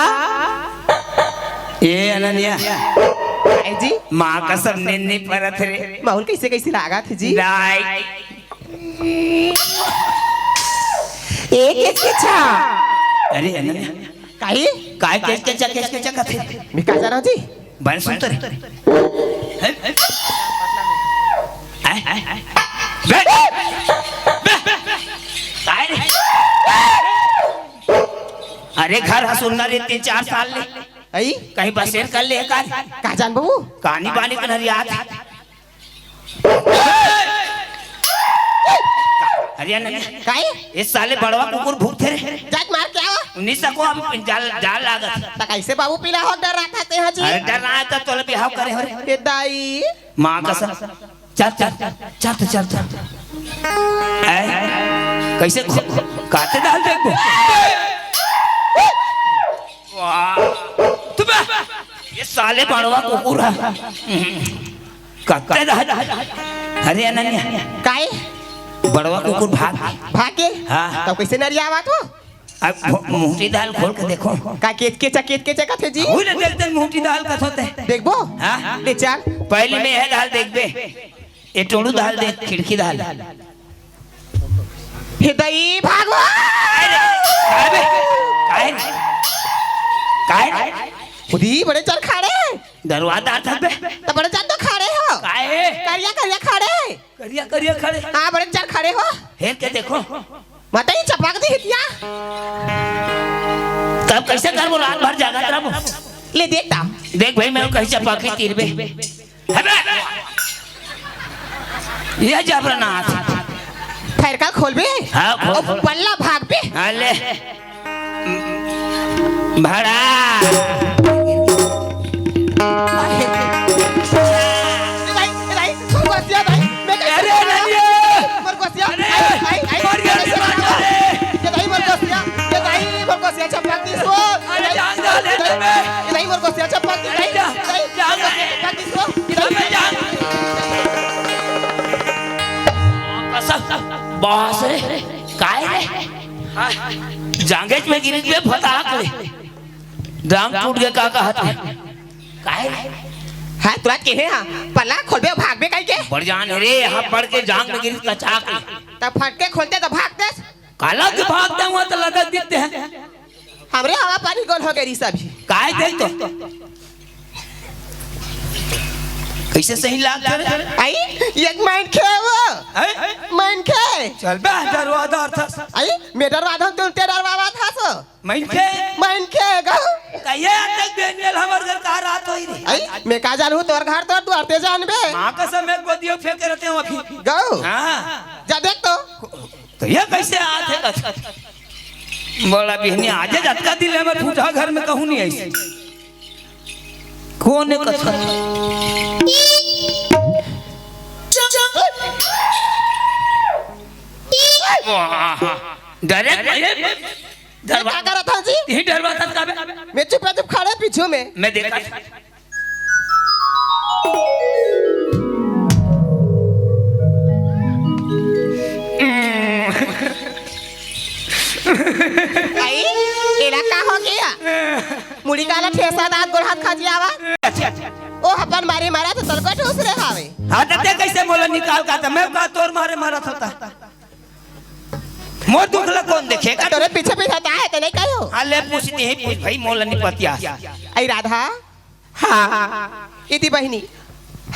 ये अनन्या आई जी माँ का सब निन्नी परत रे माहौल कैसे कैसे लगा थे जी राय ए किस के छा अरे अनन्या काहे काय केस के चका थे मैं का जाना जी बन सुनते रे काय रे अरे घर हसुन्ना रे 3-4 साल ले आई कहीं बसेर कर ले कार का जान बाबू कहानी बानी कर याद अरे अनन्या काहे इस साले बड़वा कुकुर भूख थे रे जात मार क्या हुआ 19 को अब जाल लागत ता कैसे बाबू पीला हो डर रहा था हैं जी अरे डर रहा है तो तोले बिहाव करे हो रे ए दाई माँ कसम चल कैसे काटे डाल देखो ये साले बड़वा कुकुर है काटे डाल अरे अनन्या काहे बड़वा कुकुर भाग भागे हाँ। तो कैसे नरिया आवा तो अब मुंहटी दाल खोल के देखो का केच के चका थे जी वही देखते मुंहटी दाल का होते देखबो हाँ ले चल पहले में यह दाल देख बे ये टोड़ू दाल देख खिड़की दाल हे दाई भागो काय खुदी बड़े चल खड़े दरवाजा था बे तो बड़े चल तो खड़े हो काय करिया खड़े करिया खड़े हाँ बड़े चल खड़े हो हेर के देखो मत ही चपक दी हितिया तब कैसे कर वो रात भर जागा रहा ले देखता देख भाई मैं कैसे चपाकी तीर बे ये जबरा ना फिर का खोल बे हाँ, खोल, खोल। पल्ला भाग बे अले भड़ा बॉस रे काय रे जांगेच में गिर गए फटाक ले डांग टूट गया का कहत है काय हाँ तुरा के हाँ पल्ला खोल बे भाग बे कहीं के बढ़ जान रे यहाँ पड़ के जांग में गिर का चाक तब फट के खोलते तो भागते काला के भागते हुआ तो लगत दिखते हैं हमरे हवा पानी गोल हो गई सभी काय देख तो कैसे सही लाग आई एक माइंड खे वो माइंड खे चल बे दरवाजा था आई मेरा राधा तुम तेरा रावा था सो माइंड खे गो कहिए तक बेनियल हमर घर का रात होई रे आई मैं का जानू तोर घर तोर द्वारते जानबे मां का समय गोदियो फेंक रहते हो अभी गो हां जा देख तो ये कैसे आते बोला बिहनी आज झटका दिल में फूटा घर में कहूं नहीं ऐसे कौन कथा डायरेक्ट क्या कर रहा था जी यही डरवा था का मैं चुप खड़े पीछू में मैं देखा आई इलाका हो गया मुड़ी काला ठेसा दांत गोड़ हाथ खा जियावा ओ अपन मारे मारा तो तलको ठोस रे हावे हां दते कैसे मोला निकाल का था मैं का तोर मारे मारा था मोर दुखला कौन देखेगा तोरे पीछे पीछे आता है तो नहीं कहो हाले पूछती है पूछ भाई मोला नहीं पतिया आई राधा हां इति बहिनी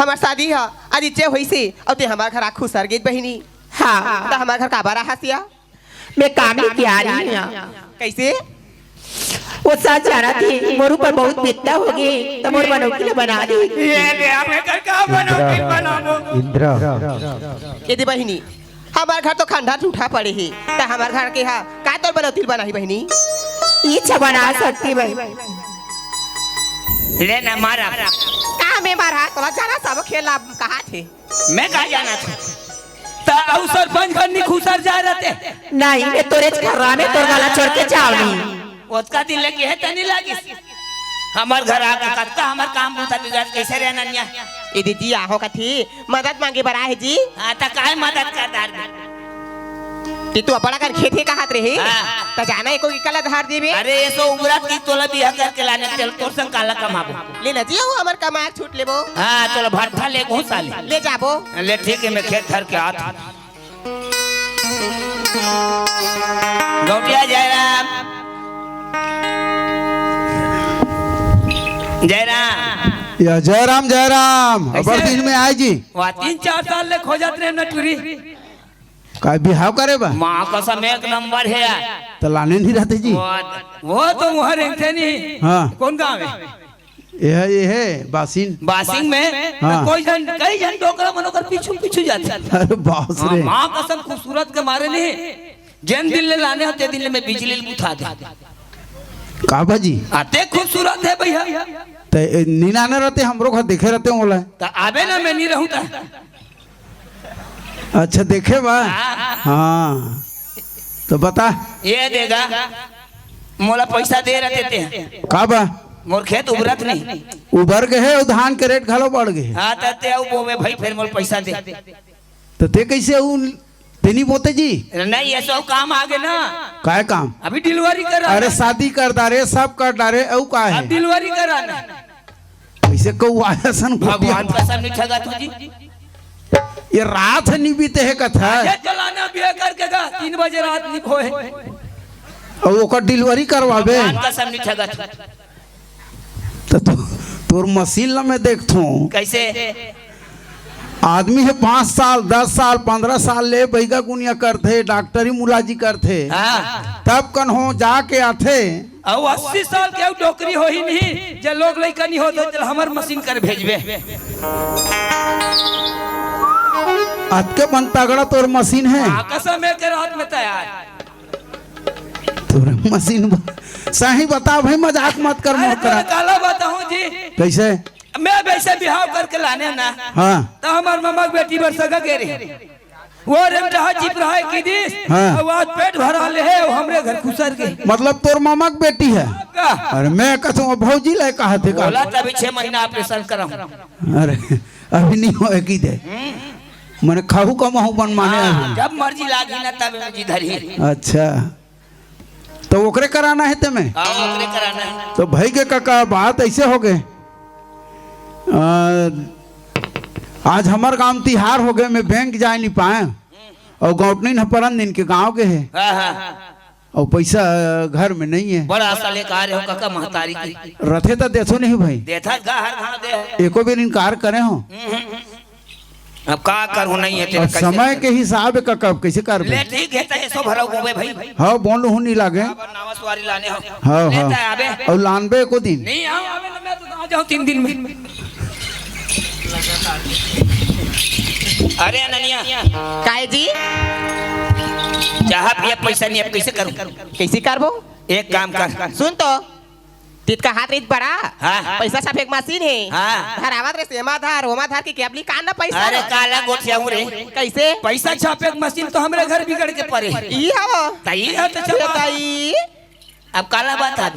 हमार शादी है आज इच्छे होई से और ते हमार घर आखू सरगीत बहिनी हां तो हमार घर का बारा हसिया मैं काम ही किया रही हूँ कैसे वो सच जाना थी मोरू पर बहुत बित्ता होगी तो मोर बनौकी बना दी ये ले हमें कर का बनोगी बनाओ इंद्रा यदि बहिनी हमार घर तो खंडा टूटा पड़े ही तो हमार घर के यहाँ का तोर बनौती बनाही बहिनी ये अच्छा बना सकती भाई ले ना मारा कहाँ में मारा तो जाना सब खेला कहाँ थे मैं कहा जाना था ता औ सरपंच घर निखुसर जा रहते नहीं मैं तोरे खर्रा में तोर गाला छोड़ के चावनी ओतका दिन लगी है तनी लगी हमार घर आके कत्ता हमार काम पूछा बिगाड़ कैसे रे अनन्या ए दीदी आहो कथी मदद मांगे बरा है जी हां त काहे मदद करदार कि तू अपना कर खेती का हाथ रही हाँ। त जाना एको की कला धार देबे अरे ऐसो उबरत की तोला बियाह करके लाने चल तोर संग काला कमाबो ले न जी हो हमर कमाए छूट लेबो हां तोला भट्ठा ले घुस साले ले जाबो ले ठीक है मैं खेत धर के आत गौटिया जयराम जयराम या जयराम अबर दिन में आए जी वा 3-4 साल ले खोजत रहे नटुरी का बिहाव करे बा माँ कसम एक नंबर है तो लाने नहीं रहते जी वो तो वहाँ रहते नहीं हाँ कौन गाँव है ये है बासिन बासिंग में हाँ। कोई जन कई जन डोकरा मनोकर पीछू जाते अरे बास रे माँ कसम खूबसूरत के मारे नहीं जन दिल ले लाने होते दिल में बिजली उठा दे का बाजी आते खूबसूरत है भैया तो नीनाने रहते हमरो घर देखे रहते होला तो आबे ना मैं नहीं रहूँ अच्छा देखे बा हाँ तो बता ये देगा मोला पैसा दे रहे थे का बा मोर खेत उबरत नहीं उबर गए और धान के रेट घलो बढ़ गए हाँ तते अब बोवे भाई फिर मोर पैसा दे तो ते कैसे तेनी बोते जी नहीं ये सब काम आगे ना काय काम अभी डिलीवरी करा अरे शादी कर डारे सब कर डारे औ का है अब डिलीवरी कराना कैसे कहू आया सन भगवान कसम नहीं ठगा तू जी ये रात निबीते है कथा ये चलाना बिया करके गा 3 बजे रात निभ होए और ओकर डिलीवरी करवाबे भगवान कसम नहीं ठगा तो तोर मशीन ला मैं देखथूं कैसे आदमी है 5 साल 10 साल 15 साल ले बैगा गुनिया करथे डॉक्टरी मुलाजी करथे हाँ तब कन हो जाके आथे और 80 साल के डोकरी हो ही नहीं जे लोग लइका नहीं होते चल हमर मशीन कर भेजबे आज के बन तगड़ा तोर मशीन है कसम है के रात में तैयार तोर मशीन सही बता भाई मजाक मत कर अरे मोर करा काला बताऊं जी कैसे मैं वैसे बिहाव करके लाने ना हाँ तो हमार मामा की बेटी बरसगा के रही वो रेमटा जीप रहा है की दिस हाँ। और आज पेट भरा ले है वो हमरे घर खुसर के मतलब तोर मामा की बेटी है का अरे मैं कहूँ भौजी ले कहा थे का बोला तभी 6 महीना ऑपरेशन कराऊं अरे अभी नहीं होएगी दे मैंने खाहू कमाहू बन माने अभी। जब मर्जी लागी ना तब जी धरी अच्छा तो ओकरे कराना है तुम्हें नौकरी कराना है तो भाई के काका बात ऐसे हो गए आज हमार गांव तिहार हो गए मैं बैंक जा नहीं पाए और गौटनी नपरन दिन के गांव के है हाँ हाँ और पैसा घर में नहीं है बड़ा साले कार हो काका महतारी की रथे तो देसो नहीं भाई देथा गा हर घाव दे एको भी इनकार करे हो अब का करूं नहीं है तेरा और कैसे समय के हिसाब का कब कैसे कर ले ठीक है तो ऐसो भरा होवे भाई हाँ बोल हूँ नहीं लागे अब नावा सवारी लाने हो हाँ लेता है आबे हाँ और लानबे को दिन नहीं आओ आबे ना मैं तो आ जाऊं 3 दिन में अरे अनन्या काहे जी चाह पिया पैसा नहीं अब कैसे करूं कैसे करबो एक काम कर सुन तो तित का हाथ रेत बड़ा हाँ। पैसा सब एक मशीन है हाँ। धरावत रे सेमा धार होमा धार की केबली कान ना पैसा अरे काला गोठिया हूं रे कैसे पैसा छापे एक मशीन तो हमरे घर बिगड़ के पड़े ई हवो तई है तो छपा ताई अब काला बात आ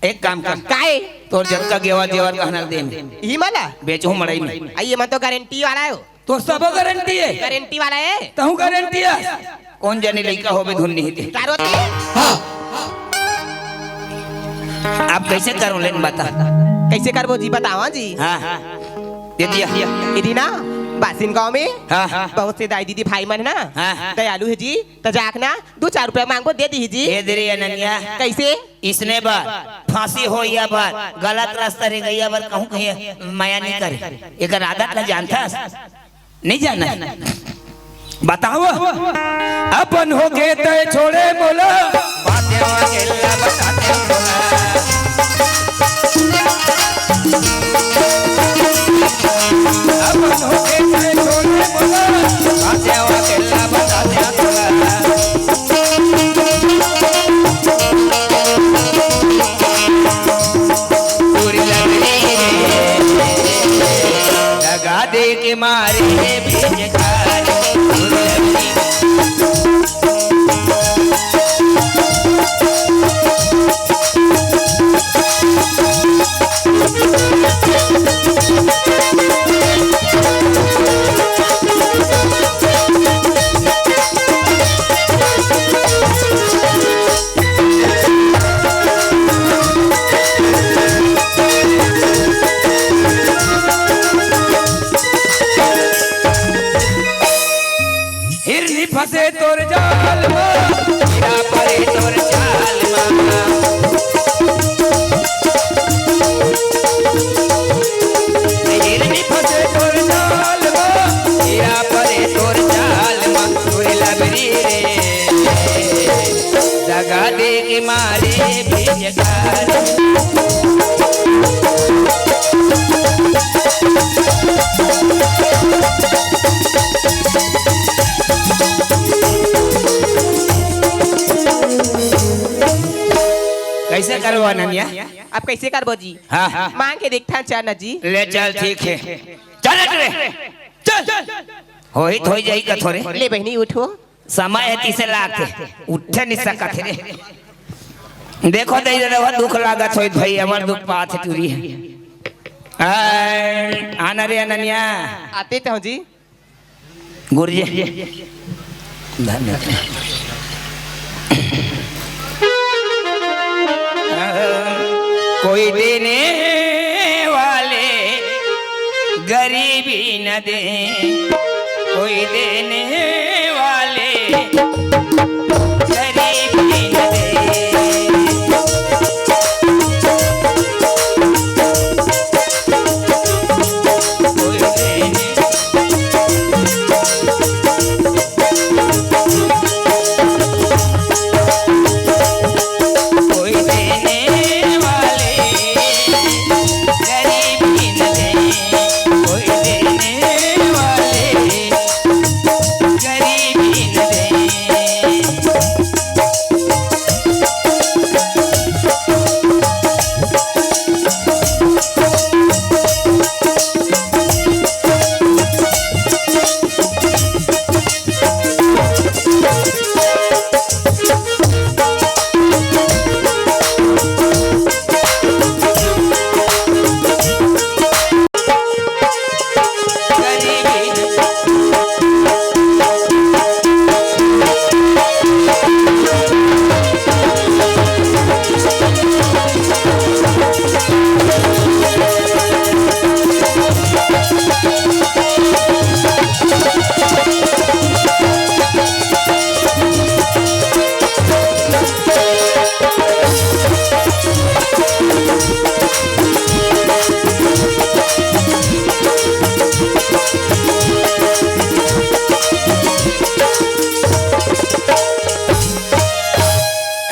एक काम कर काहे तोर जब का गेवा देवर गहना दे ई मला बेचू मड़ई में आइए मैं तो गारंटी वाला है तो सब गारंटी है गारंटी वाला है तहु गारंटी है कौन जाने लड़का होवे धुन नहीं दे कारोती आप कैसे करो लेन बता कैसे करबो जी बतावा जी हाँ दे दिया इदी ना बासिन गांव में हाँ हाँ बहुत से दाई दीदी भाई मन है ना हाँ। दयालु है जी तो जाक ना 2-4 रुपया मांगो दे दी जी ये दे रही अनन्या कैसे इसने बार फांसी हो या बार गलत रास्ता रे गया बार कहूं कहीं माया नहीं करे एक आदत ना जानता नहीं जाना बताओ अपन हो गए तय छोड़े बोला बातें अकेला बताते बोला अपन हो गए तय छोड़े बोला बातें अकेला बताते बोला पूरी लगनी लगा दे के मारे बीच खारे पूरी लगनी फंसे तोर जाल में हीरा परे तोर जाल मामा हिरनी फंसे तोर जाल में हीरा परे तोर जाल में तोरे लबरी रे दगा दे के मारे बेजगार कैसे करो अनन्या? आप कैसे करबो जी? हाँ हाँ मांग के देखता चाना जी। ले चल ठीक है चल रे चल होई तो जाई का थोड़े ले बहनी उठो। समय है 30 लाख उठे नहीं सकत रे देखो दे रहा दुख लागत होई भाई हमर दुख पाथ टूरी है आना रे अनन्या आते तो जी। गुरुजी धन्यवाद कोई देने वाले गरीबी न दे कोई देने वाले गरीबी न दे कोई देने कोई देने वाले गरीबी न दे कोई देने वाले गरीबी न दे गरीबी न दे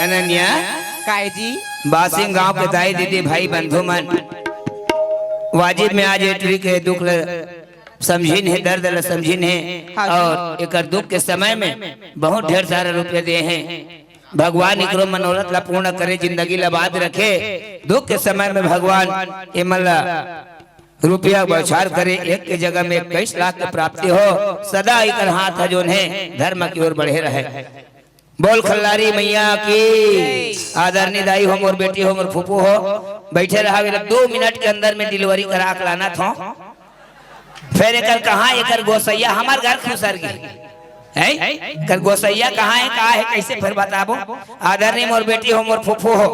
अनन्या काय जी? बासिंग गांव के दाई दीदी भाई बंधु मन वाजिब में आज एटरी के दुख समझिन है दर्द ल समझिन है और एक दुख के समय में बहुत ढेर सारे रुपए दे हैं भगवान इकरो मनोरथ ला पूर्ण करे जिंदगी ला बात रखे दुख के समय में भगवान इमला रुपया बौछार करे एक के जगह में 21 लाख की प्राप्ति हो सदा इकर हाथ है जोन है धर्म की ओर बढ़े रहे बोल खल्लारी मैया की आदरणीय दाई हो मोर बेटी हो मोर फूफू हो बैठे रहा 2 मिनट के अंदर में डिलीवरी करा के लाना था फिर एकर कहाँ एकर गोसैया हमार घर खुसर गई है कर गोसैया कहाँ है कैसे फिर बताबो आदरणीय मोर बेटी हो मोर फूफू हो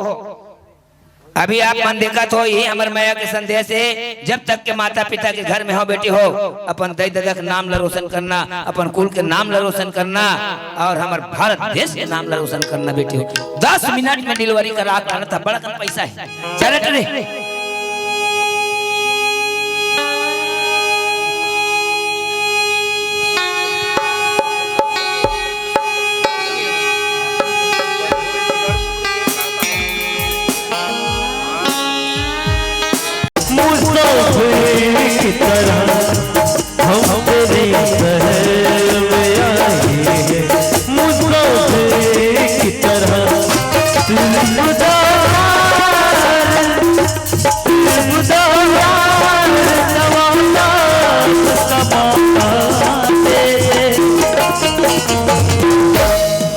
अभी आप मन देखत हो यही हमर मैया के संदेश है जब तक के माता पिता के घर में हो बेटी हो अपन दई दादा के नाम ला रोशन करना अपन कुल के नाम ला रोशन करना और हमार भारत देश के नाम ला रोशन करना बेटी हो 10 मिनट में डिलीवरी करा के आना था बड़ा कम पैसा है चल रे की तरह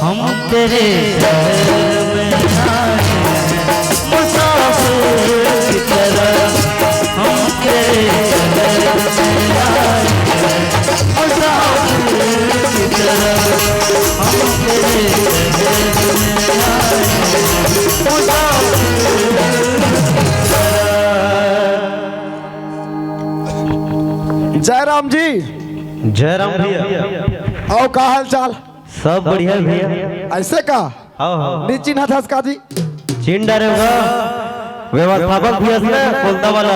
हम तेरे शहर में आए हैं मुसाफिर की तरह हम तेरे शहर में आए हैं मुसाफिर की तरह हम तेरे जयराम जी जयराम भैया आओ का हाल चाल सब बढ़िया भैया। ऐसे का हाँ हाँ नी चिन्हा था इसका जी। चिन डालेगा व्यवस्थापक भी असले कोलता वाला।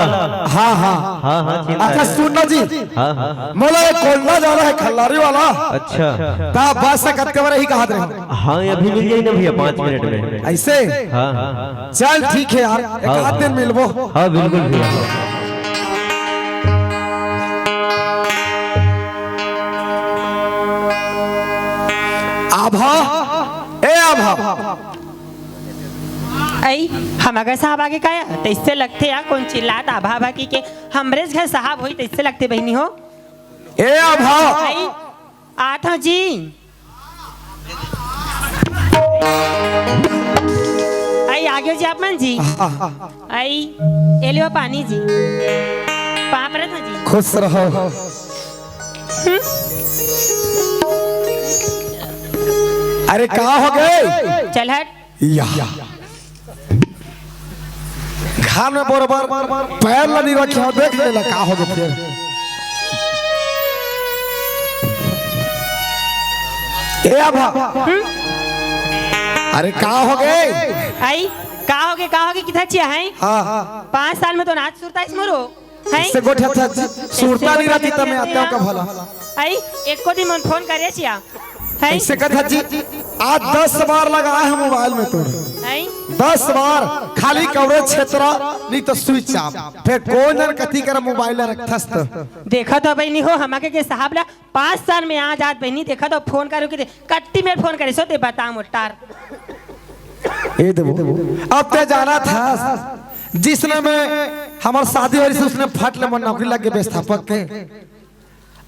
हाँ हाँ हाँ हाँ चिन अच्छा सुनना जी, हाँ हाँ मोला एक कोल्ला जाना है खल्लारी वाला। अच्छा ता बस से कत्ते बार ही कहा रहे हाँ अभी मिल जाए ना भैया 5 मिनट में। ऐसे हाँ हाँ चल ठीक है यार, एक आध दिन मिलबो। हाँ बिल्कुल भैया। आभा ए आभा आई हम अगर साहब आगे का तो इससे लगते या कौन चिल्लात आभा आभा की के हमरे घर साहब होई तो इससे लगते बहनी हो। ए आभा आई आठ हो जी। आई आगे हो जी आप मन जी। आई ये लियो पानी जी। पाप रहे था जी। खुश रहो। अरे कहा हो गए चल हट। या घर में बराबर पैर लनी रखे हो, देख लेला का हो गए फिर। ए आभा अरे का हो गए आई का हो गए कितना चिया है। हाँ हाँ 5 साल में तो नाच सुरता इस मोरो है। इससे गोठा था सुरता नहीं रहती तब मैं आता हूँ का भला। आई एक को दिन मन फोन करे चिया है। ऐसे कथा जी आज 10 बार लगाया है मोबाइल में तो आई 10 बार खाली कवरेज क्षेत्र नहीं तो स्विच ऑफ। फिर कौन जन कथी कर मोबाइल रखथस तो देखा तो बहनी हो हमाके के साहब ला 5 साल में आ जात बहनी देखा तो फोन करो के कट्टी में फोन करे सो दे बता मोटार ए देबो अब ते जाना था जिसने में हमार शादी हुई उसने फट ले मन नौकरी लग के व्यवस्थापक के।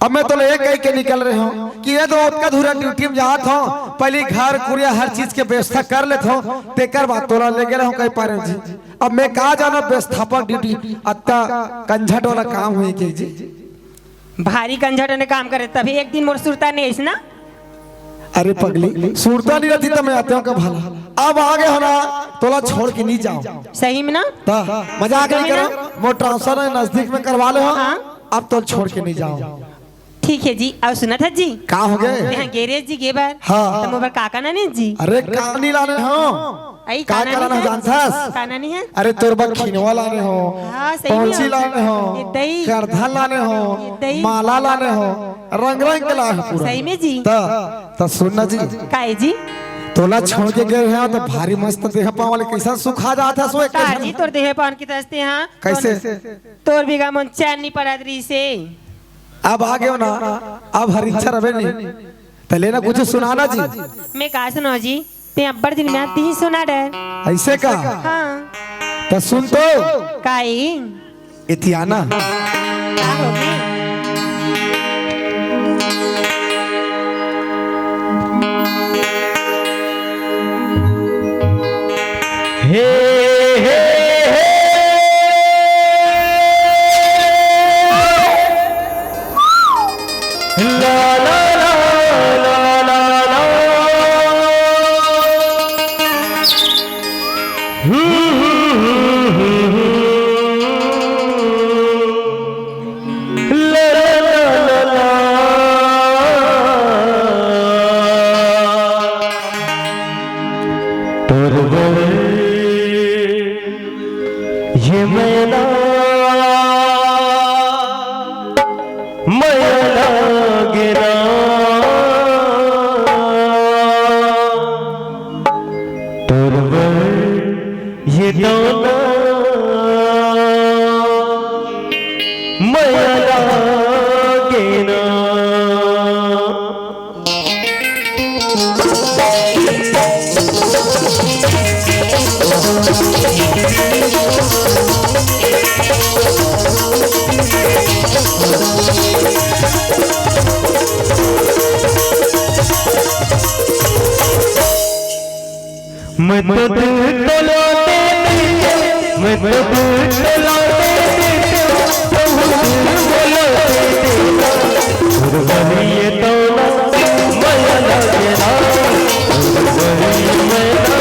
अब मैं तो ले कह के निकल रहे हूँ कि ये तो उसका धुरा ड्यूटी में जात हूँ, पहले घर कुरिया हर चीज के व्यवस्था कर लेते हूँ तेकर बात तोरा ले गए हूँ कहीं पारे जी। अब मैं कहा जाना व्यवस्थापक ड्यूटी अत्ता कंझट वाला काम हुई की जी। भारी कंझट ने काम करे तभी एक दिन मोर सुरता नहीं है ना। अरे पगली सूरता नहीं रहती तो मैं आते हूँ का भला। अब आगे हो ना तोला छोड़ के नहीं जाओ सही में ना। मजाक नहीं करो, वो ट्रांसफर नजदीक में करवा ले हो। अब तो छोड़ के नहीं जाओ। ठीक है जी। अब सुना था जी का हो गए यहाँ गैरेज जी के बार हाँ। तो मोबाइल काका ना नहीं जी। अरे कानी लाने हो आई का काना कराना नहीं है जानथस। काना नहीं है। अरे तोर बा खिनवा लाने हो, हाँ, सही में पहुंची हो। लाने हो, इतई। करधन लाने इतई। हो, माला लाने हो, रंग रंग के लाने पूरा। सही में जी। तो सुनना जी काहे जी तोला छोड़ के गए हैं तो भारी मस्त देह पाँव वाले कैसा सुखा जाता सो एक का जी तोर देह पान की तरसते यहाँ कैसे तोर बिगा मन चैन नहीं पड़ा रही से। अब आ गए ना अब हर इच्छा रहे नहीं पहले ना कुछ सुनाना जी। मैं कहा सुनो जी ते अब्बर दिन में आती ही सुना डर। ऐसे का हाँ तो सुन तो काई इतियाना क्या हो गई? हे हे ला ला ला ला ला ला ला ला ला ये मैना मैना गिरा ये दोना मैना गिरा मैं तो दिल तो लौटे मैं तो दिल तो लौटे बोलो ये तो मैं लगे ना मैं तो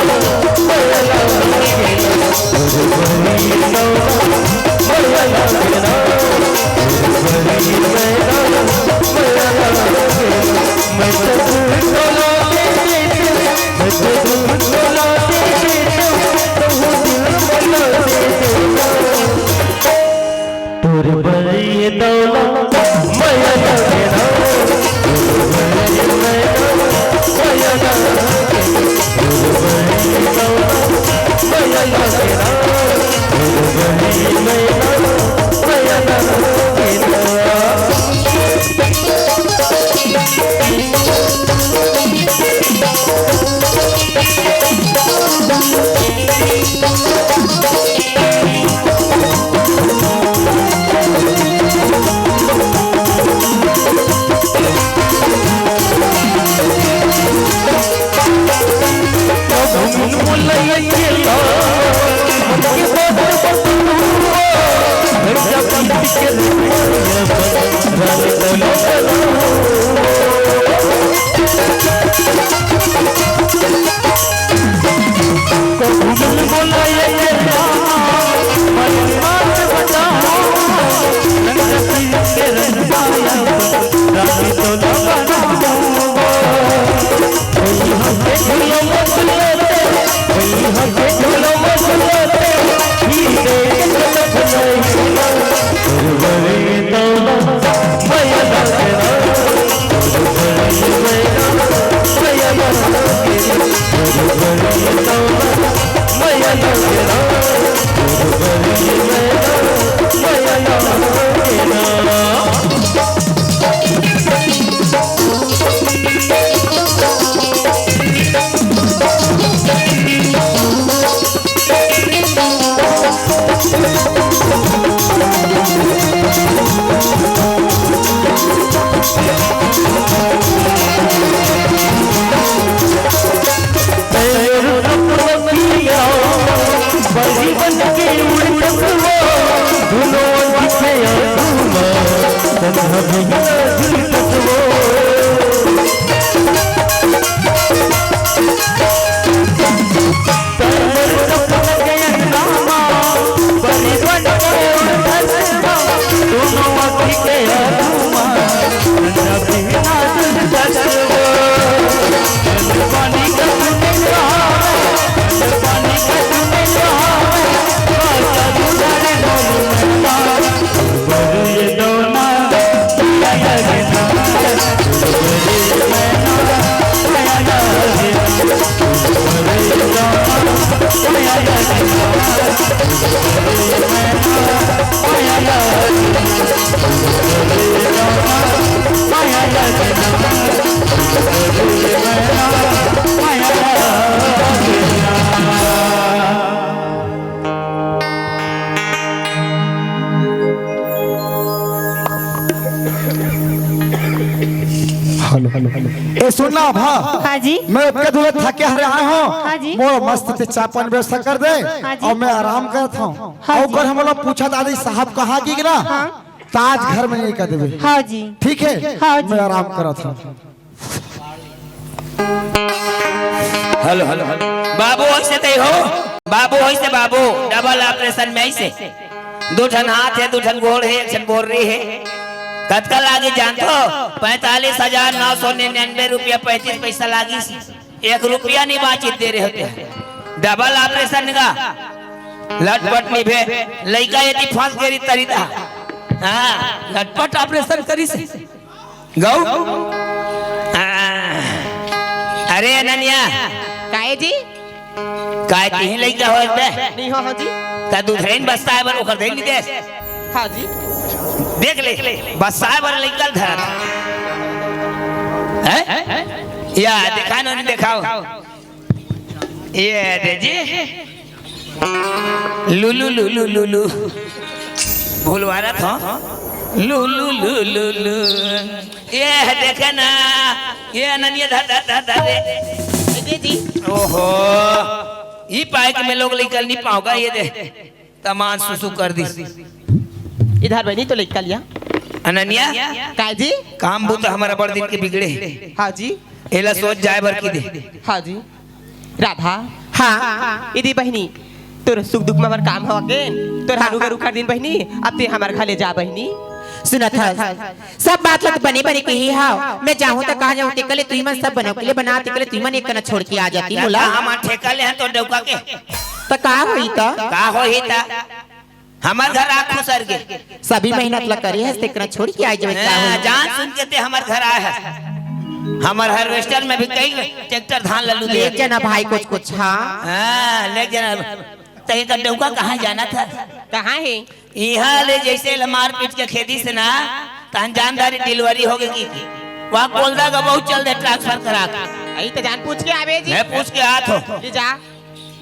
ए सुनना भा हाँ जी मैं आपके दूर थके हरे आए हाँ हूँ जी। मोर मस्त ते चापन व्यवस्था कर दे हाँ जी। और मैं आराम करता हूँ हाँ और जी। कर हम लोग पूछा दादी साहब कहाँ की गिरा ताज घर में नहीं कर देवे हाँ जी ठीक है हाँ जी। मैं आराम करता हूँ हेलो हेलो बाबू ऐसे तय हो बाबू ऐसे बाबू डबल ऑपरेशन में ऐसे दो ठन हाथ है दो ठन गोड़ है एक ठन बोर्री है कतका लागी जानते हो 45,999 रुपया 35 पैसा लागी 1 रुपया नहीं बाचित दे रहे होते डबल ऑपरेशन का लटपट निभे लइका यदि फंस गई तरीता हाँ लटपट ऑपरेशन करी से गौ अरे अनन्या काहे जी काय कहीं लइका हो बे नहीं हो जी का दूधरेन बस्ता है बर ओकर देख ली दे हाँ जी देख ले बस्ता है बर लइका घर हैं या देखा नहीं दिखाओ ये दे जी लुलु लुलु लुलु भूलवाना था लुलु लुलु लुलु ये देखे ना ये अनन्या धा जी जी ओहो ये पाए कि मैं लोग निकल नहीं पाऊंगा ये दे तमान सुसु कर दी इधर बनी तो निकल लिया अनन्या काहे जी काम बुत हमारा बड़ दिन के बिगड़े हाँ जी एला सोच जाए बर की दे हाँ जी राधा हाँ इदी बहनी तोर सुख दुख में हमार काम हो के तोर हारू गरू कर दिन बहनी अब ते हमार घरे जा बहनी सुना था सब बात लग बने बने के ही हां मैं चाहूं तो कहां जाऊं टिकले तुई मन सब बनो के लिए बना टिकले तुई मन एक कना छोड़ के आ जाती बोला हम ठेका ले हैं तो डौका के तो का होई तो का हो ही था हमार घर आखो सर के सभी मेहनत ल करी है ते कना छोड़ के आ जावे का होई जान सुन के ते हमार घर आया है हमार हार्वेस्टर में भी कई ट्रैक्टर धान लल्लू ले दे जना भाई कुछ कुछ हां हां ले जना तय का डौका कहां जाना था कहाँ है यहाँ ले जैसे लमार पीट के खेती से ना तहन जानदारी डिलीवरी हो गई की वहाँ कोलदा का बहुत चल दे ट्रांसफर करा के आई तो जान पूछ के आवे जी मैं पूछ के आत हो ले जा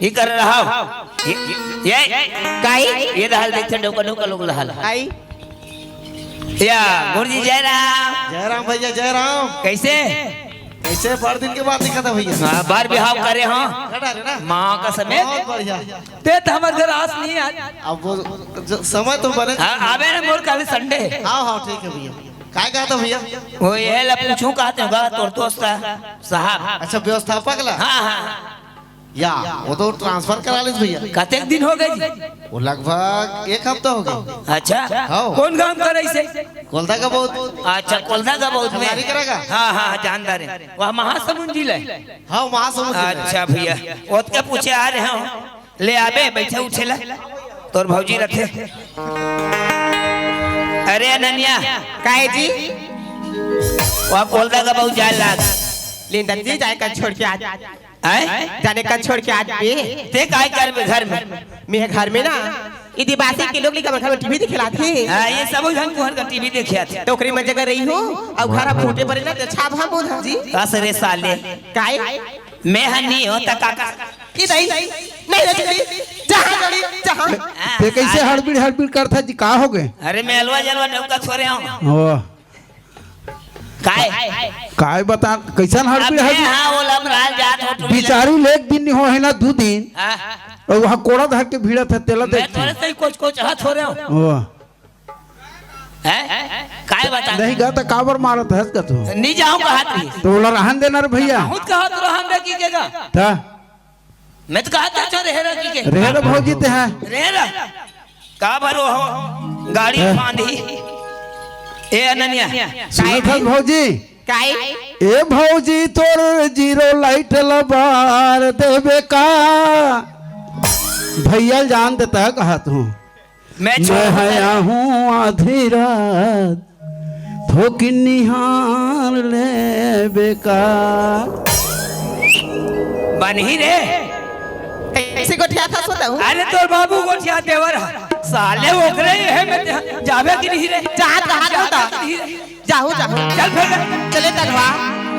ये कर रहा हूँ ये काई ये दहल देखते डोका डोका लोग लहल आई या गुरुजी जय राम जयराम भैया जयराम कैसे कैसे बड़ दिन के बाद दिखा था भैया हाँ, बार बिहाव करे हो माँ का समय बहुत बढ़िया ते तो हमारे घर आस नहीं आज अब वो समय तो बने हाँ, आवे ना मोर कल संडे हाँ हाँ ठीक है भैया काय कहा था भैया वो ये ला पूछूं कहते होगा तोर दोस्त साहब अच्छा व्यवस्थापक ला हाँ हाँ या वो तो ट्रांसफर करा ली भैया कतेक दिन हो गए जी वो लगभग 1 हफ्ता हो गया अच्छा हाँ। कौन काम करे इसे कोलदा का बहुत अच्छा कोलदा का बहुत में हमारी करेगा? हाँ हाँ जानदार है वह महासमुंद जिला है हाँ महासमुंद जिला। अच्छा भैया ओत के पूछे आ रहे हो ले आबे बैठे उठेला तोर भौजी रखे अरे अनन्या काहे जी वह कोलदा का बहुत जाल लाग लिंदन जी जाए कर छोड़ के आज हैं जाने का छोड़ के आज पे ते काय करबे घर में मेरे घर में ना इदी बासी के लोग लेकर घर में टीवी दिखलाते हाँ ये सब हम घर का टीवी देखिया थे तो ओकरी में जगह रही हो अब घर फूटे पड़े ना तो छाप हम बोल जी कसरे साले काहे मैं हनी हो त काका की नहीं रचली जहां जड़ी जहां ते कैसे हड़बीड़ करता जी का हो गए अरे मैं अलवा जलवा डौका छोरे हूं ओ काय काय बता कैसन हड़बीड़ अब है हाँ वो लमराल जात हो तुम बिचारी लेक दिन नहीं हो है ना 2 दिन और वहाँ कोड़ा धर के भीड़ा था तेला मैं देख थोड़े से कुछ कुछ हाथ हो रहे हूँ ओ हैं काय बता नहीं गा तो काबर मारत है का तू नहीं जाऊं का हाथ नहीं तो बोला रहन देना रे भैया खुद कहा तो रहन दे की केगा ता मैं तो कहा था रे हेरा की के रहे रे भौजी ते हैं रेरा का भरो हो गाड़ी बांधी ए अनन्या सुनो था भौजी काई ए भौजी तोर जीरो लाइट लबार देवे का भैया जान देता है कहा तू मैं मैं आया हूँ आधी रात ठोकी निहार ले बेकार बन ही रे ऐसे गोठिया था सोता हूँ अरे तोर बाबू गोठिया देवर साले ओकरे है मैं जावे कि नहीं रे जहाँ कहाँ होता जाहू जाहू चल फिर चले तनवा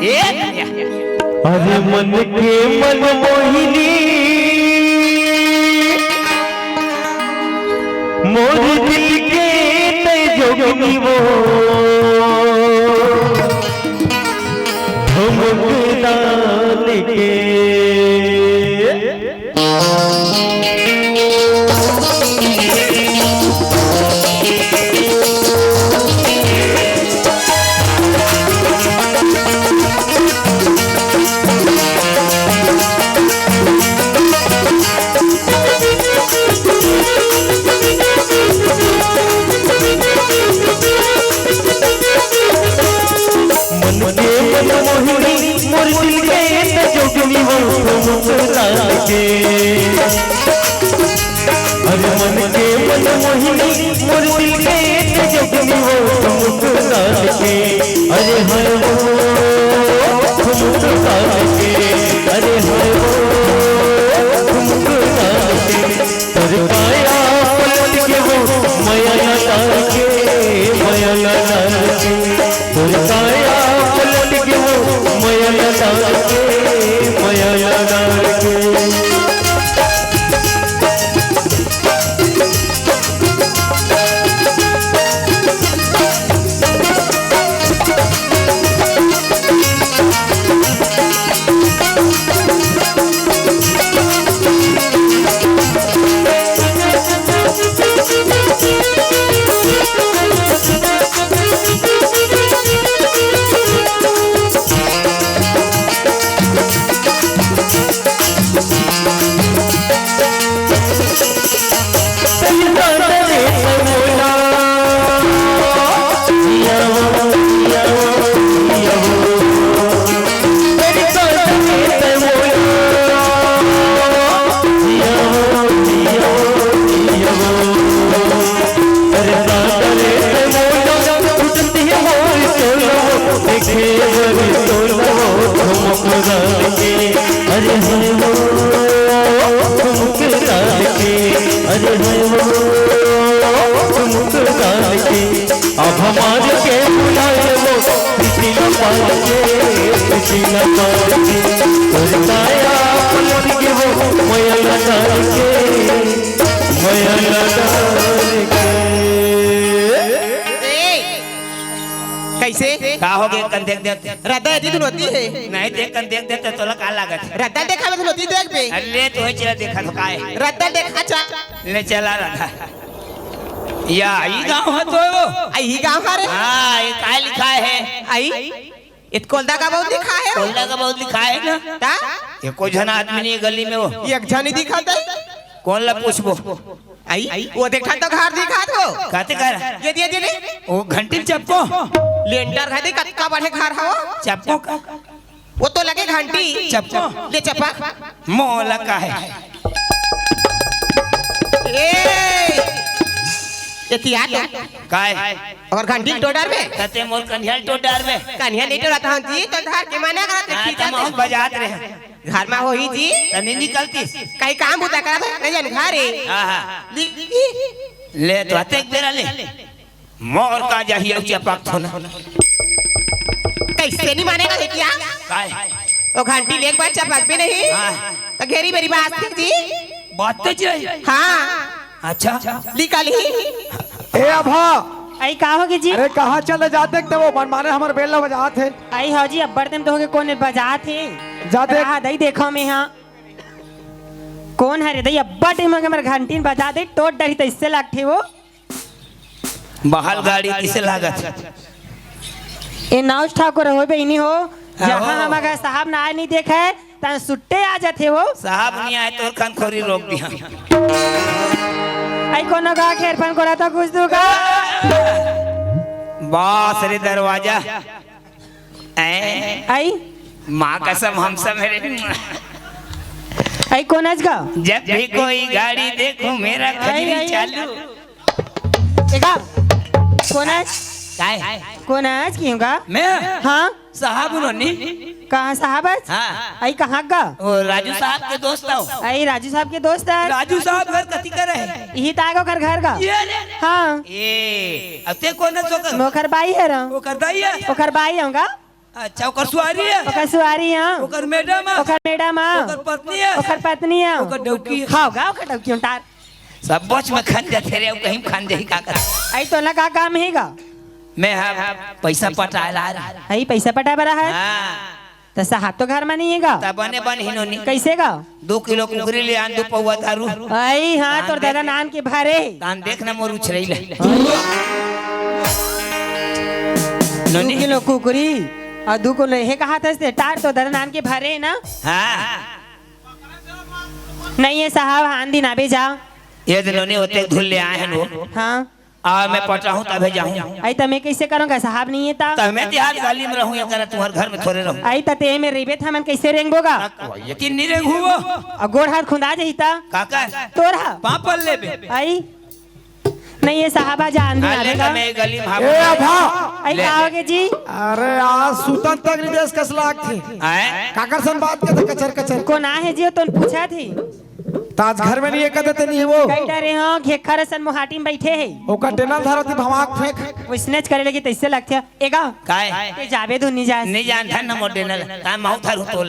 ए अरे मन के मन मोहिनी मोर दिल के तय जोगनी वो धमकना लेके अरे मन के मन मोहिनी मोर दिल के जोगनी हो मुस्कुरा के अरे हर वो मुस्कुरा के अरे हर वो मुस्कुरा के तर काया पलट के वो माया डाल के माया डाल के तर काया पलट के वो माया डाल के माया डाल के अब हमारे के बुलाए वो किसी न पाए किसी न पाए करताया पलट के वो माया डाल के कैसे का हो गए कन देख देख रद्दा यदि तुम होती है नहीं देख कन देख देख तो तोला का लागत रद्दा देखा में होती देख बे अरे तो चला देखा तो काय रद्दा देखा चा ले चला रहा या ई गांव है तो आई गांव का रे हां ये काय लिखा है आई इतकोलदा का बहुत लिखा है कोल्ला का बहुत लिखा है ना ता ये कोई जन आदमी नहीं गली में वो ये एक जानी दिखा दे कौन ला पूछबो आई वो देखा तो घर दिखा दो काते कर ये दिए दिए वो घंटी चप्पो लेंटर खाते कत्का बढ़े घर हो चप्पो का वो तो लगे घंटी चप्पो ले चप्पा मोला का है ए एतिया काय और घंटी टोडर में कते मोर कन्हल तो डर में कन्या नहीं टोरा था जी तो घर के माने का हां खींचा तो मोहन बजात रहे घर में हो ही जी तने निकलती कई काम होता करा था नहीं जान घरे हां हां ले तो हते बेरा ले मोर का जाहियो चपक थोना कैसे नहीं मानेगा एतिया काय वो घंटी लेक बार चपक भी नहीं हां तो घेरी मेरी बात थी जी बात तो चाहिए हाँ अच्छा निकाली ए अभा आई का होगे जी अरे कहाँ चले जाते थे वो मनमाने हमारे बेल बजा थे आई हो जी अब्बर तुम तो होगे कौन बजा थे जाते हाँ दई देखो मैं यहाँ कौन है रे दई अब्बा टीम के मेरे घंटी बजा दे टोट डरी तो इससे लगते वो बहाल गाड़ी किसे लागत ए नाउस ठाकुर हो बहनी हो जहाँ हमारा साहब ना आए नहीं देखा है ता सुट्टे आ जाते हो। साहब नहीं आए तो खान खोरी रोक दिया। आई कोनो गा खेर फन कोरा तो कुछ दूगा बास रे दरवाजा आई माँ कसम हम सब मेरे आई कोनज गा जब भी कोई गाड़ी देखूं मेरा खजरी चालू। एगा कोनज काय कोनज क्योंगा मैं हाँ साहब उन्होंने कहाँ साहब है हाँ आई कहाँ गा वो राजू साहब के दोस्त हो। आई राजू साहब के दोस्त है राजू साहब घर कथी कर रहे हैं यही तागो घर का हाँ ये अब ते कौन है नौकर बाई है रा वो कर दाई है ओकर बाई होगा अच्छा ओकर सुआरी है ओकर सुआरी है ओकर मैडम है ओकर मैडम है ओकर पत्नी है ओकर पत्नी है ओकर डौकी है हाँ गा ओकर डौकी उतार सब बोझ में खान जाते रहे कहीं खान जाही का कर आई तो ना का काम है गा मैं हाँ पैसा पटा ला रहा आई पैसा पटा बरा है हाँ तो साहब तो घर में नहीं है गा तब बने बन ही नहीं कैसे गा 2 किलो कुकरी ले आन 2 पौवा दारू आई हाँ तो दादा नान के भारे तान देखना मोर उछरई ले 2 किलो कुकुरी और 2 किलो हे कहा था टार तो दादा नान के भारे है ना हाँ नहीं है साहब हाँ दिन आबे जा ये दिनों ने होते धुल ले आए हैं वो हाँ मैं पटा हूँ तभी जाऊँ आई तो मैं कैसे करूँगा साहब नहीं है ता तब मैं तिहार गाली में रहूँ या करा तुम्हारे घर में थोड़े रहूँ आई तते में रेबे था मन कैसे रेंगोगा यकीन नहीं रेंग हुआ और गोड़ हाथ खुंदा जाता काका तोरा पापल ले बे आई नहीं ये साहबा जान भी आवेगा मैं गली में ए अभा आई कहोगे जी अरे आज सुतन तक निर्देश कस लाग थी काकर सन बात के कचर कचर को ना है जी तो पूछा थी ताज घर में नहीं है कहते नहीं है वो कई डरे हो घेखर सन मुहाटी में बैठे है ओका टेनल धरती भवाक फेंक वो स्नेच करे लगी तैसे लगते एगा काय ते जाबे धुनी जा नहीं जानता ना मोटे न काय माउथ हर तोल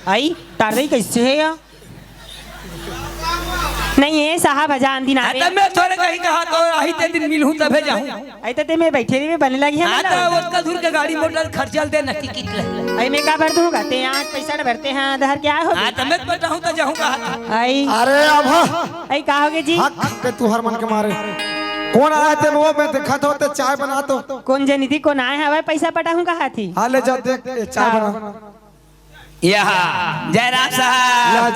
आई तार दई कैसे है या नहीं है साहब हजान दिन आवे मैं थोड़े कहीं कहा तो आही ते दिन मिलूं तबे जाऊं आई तो ते में बैठे रे बने लगी है हां तो उसका दूर के गाड़ी मोटर खर्चल दे न टिकट ले आई मैं का भर दूंगा ते आज पैसा न भरते हैं आधार क्या हो हां तो मैं बताऊं तो जाऊंगा आई अरे अभा आई कहोगे जी हक पे तू हर मन के मारे कौन आया थे वो मैं देखा तो ते चाय बना तो कौन जनी थी कौन आया है पैसा पटा हूं कहा थी हां ले जा देख चाय बना यहाँ जयराम साहब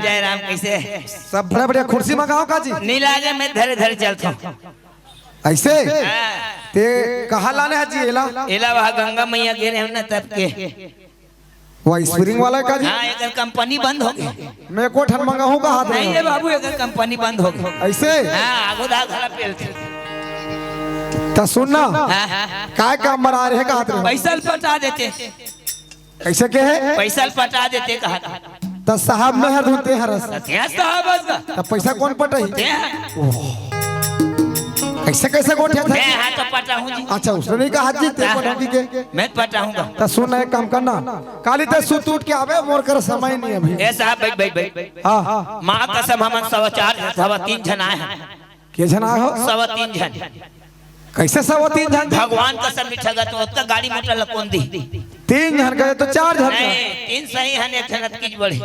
जयराम कैसे सब बड़े बड़े कुर्सी मंगाओ का जी नहीं लागे मैं धरे धरे चलता हूँ ऐसे ते कहा लाने है जी एला वहाँ गंगा मैया गिरे हैं ना तब के वही स्प्रिंग वाला का जी हाँ एक कंपनी बंद हो गई मैं को ठन मंगाऊं का हाथ नहीं ये बाबू एक कंपनी बंद हो गई ऐसे हाँ आगो दा घरा पेल थे तो सुनना काय काम बना रहे का हाथ पैसा पटा देते कैसे के है पैसा पटा देते कहा तो साहब में हर धुते हर साहब तो पैसा कौन पटाई कैसे कैसे गोठिया था मैं हाँ तो पटा हूँ जी अच्छा उसने नहीं कहा जी ते पटाई के मैं पटाऊंगा तो सुन एक काम करना काली ते सुत उठ के आवे मोर कर समय नहीं अभी ए साहब भाई भाई भाई हां माँ कसम हम 3 जन आए हैं के जन आए हो 3 जन कैसे 3 जन भगवान कसम मिठगा तो उसका गाड़ी मोटर कौन दी 3 जन गए तो 4 जन नहीं 3 सही है एक जन की बड़ी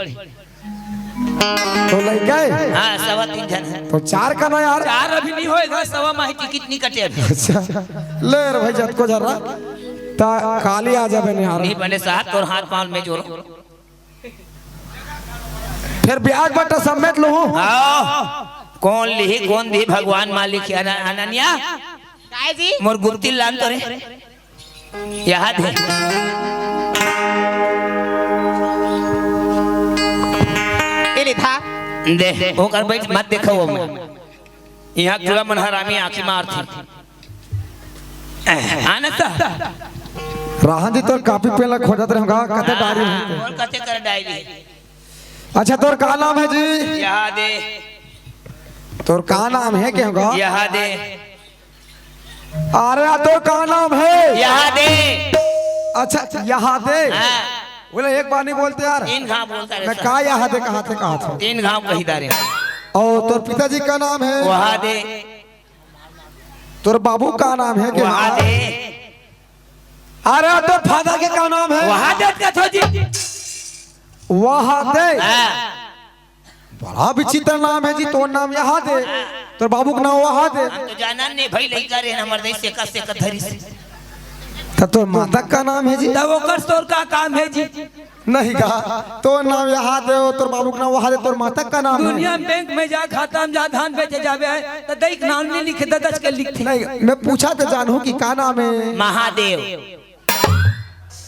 तो ले गए हाँ 3 जन है तो 4 का ना यार 4 अभी नहीं होएगा 1.5 माह टिकट नहीं कटे अभी अच्छा ले रे भाई जत को जरा ता काली आ जाबे नहीं यार नहीं बने साथ और हाथ पांव में जोड़ो फिर ब्याज बटा समेत लो आओ कौन ली कौन दी भगवान मालिक अनन्या काय जी मोर गुप्ती लान तो रे याद है एले था दे ओकर बैठ मत देखो वो यहाँ पूरा मन हरामी आंखें मारती आनता राहन जी तो काफी पहले खोजत रहूंगा कते डायरी में और कते कर डायरी अच्छा तोर का नाम है जी याद है तोर का नाम है क्या होगा याद है अरे तोर का नाम है याद है अच्छा यहाँ दे बोले एक बार नहीं बोलते यार 3 गांव बोलता मैं रहता का यहाँ दे कहा थे 3 गांव कही दारे और तोर पिताजी का नाम है वहाँ दे तोर बाबू का नाम है क्या वहाँ दे अरे तोर फादर के का नाम है वहाँ दे कथो जी वहाँ दे बड़ा विचित्र नाम है जी तोर नाम यहाँ दे तोर बाबू के नाम वहा दे हम तो जाना नहीं भाई लड़का रे हमर देश से का धरी से तो तोर माता का नाम है जी तब ओकर तोर का काम है जी नहीं कहा तो नाम यहाँ दे तोर बाबू के नाम वहा दे तोर माता का नाम दुनिया है में बैंक में जा खाता में जा धान बेचे जावे है तो देख नाम नहीं लिखे दस के लिखते नहीं मैं पूछा तो जानू कि का नाम है महादेव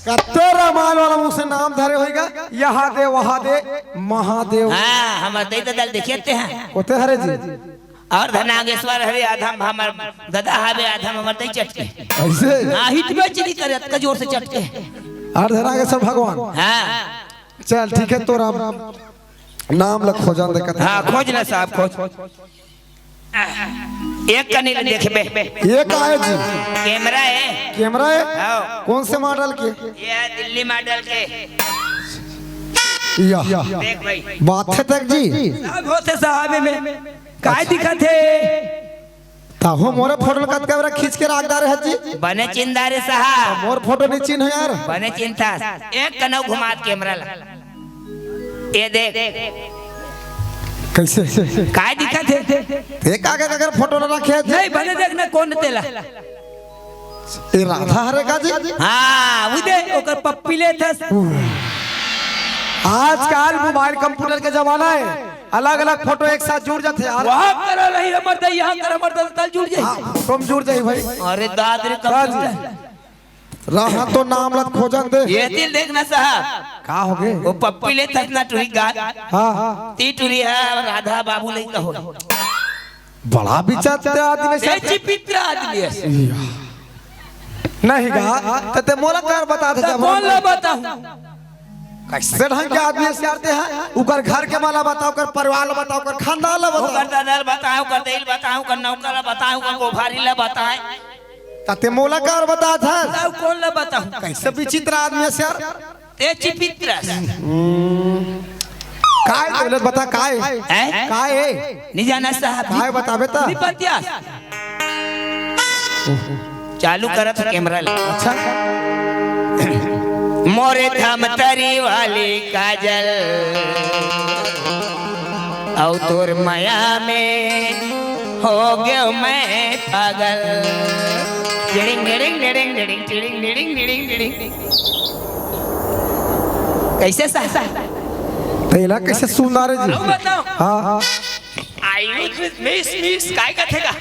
का तेरा मान वाला मुझसे नाम धरे होएगा यहाँ दे वहाँ दे महादेव हाँ हमारे दई दल देखते हैं होते हरे जी और धनागेश्वर हरे आधम हमर दादा हवे आधम हमर दई चटके ऐसे हां हिट में चली करे का जोर से चटके और धरा के सब भगवान हां चल ठीक है तोरा नाम लख खोजन दे कथा हां खोज ना साहब खोज एक कनी देखबे ये का है जी कैमरा है कैमरा है हाँ। कौन से मॉडल के ये है दिल्ली मॉडल के या देख भाई बात है तक जी अब होते साहब में काय दिखत है ताहो मोरे फोटो कत कैमरा खींच के रख दारे है जी बने चिंदारे साहब मोर फोटो नहीं चिन्ह यार बने चिंता एक कनौ घुमात कैमरा ला ये देख कैसे काय दिखत है एक आगे अगर फोटो ना रखे नहीं बने देखना कौन तेला ये राधा हरे का जी हां वो दे ओकर पप्पी ले था आजकल मोबाइल कंप्यूटर के जमाना है अलग अलग फोटो एक साथ जुड़ जाते यार वहां करो नहीं हमर दई यहां कर हमर दल जुड़ जाई तुम जुड़ जाई भाई अरे दाद रे कब रहा तो नाम लत खोजन दे ये दिल देखना साहब का हो गए वो पप्पी ले था ना टुरी गा हां हां ती टुरी है राधा बाबू ले का हो बड़ा विचारते आदमी ये से चिपित्रा आदमी है नहीं गा तते मोला कर बता दे तो कौन ला बताऊं कैसे ढंग के आदमी से आते हैं ऊपर घर के माला बताओ कर परिवार बताओ कर खानदान ला वो बताओ कर दादर बताओ कर देल बताओ कर नौकर बताओ कर गोभारी ला बताए तते मोला कर बता था बताओ कौन ला बताऊं कैसे विचित्र आदमी से यार ये चिपित्रा काय बोले बता काय है काय है नहीं जाना साहब काय बताबे ता निपत्या चालू करत कैमरा ले अच्छा मोरे धमतरी वाली काजल औ तोर माया में हो गयो मैं पागल डिडिंग डिडिंग डिडिंग डिडिंग डिडिंग डिडिंग डिडिंग डिडिंग कैसे सा पहला कैसे सुंदर है जी बताओ हां हां आई मिस काय कथेगा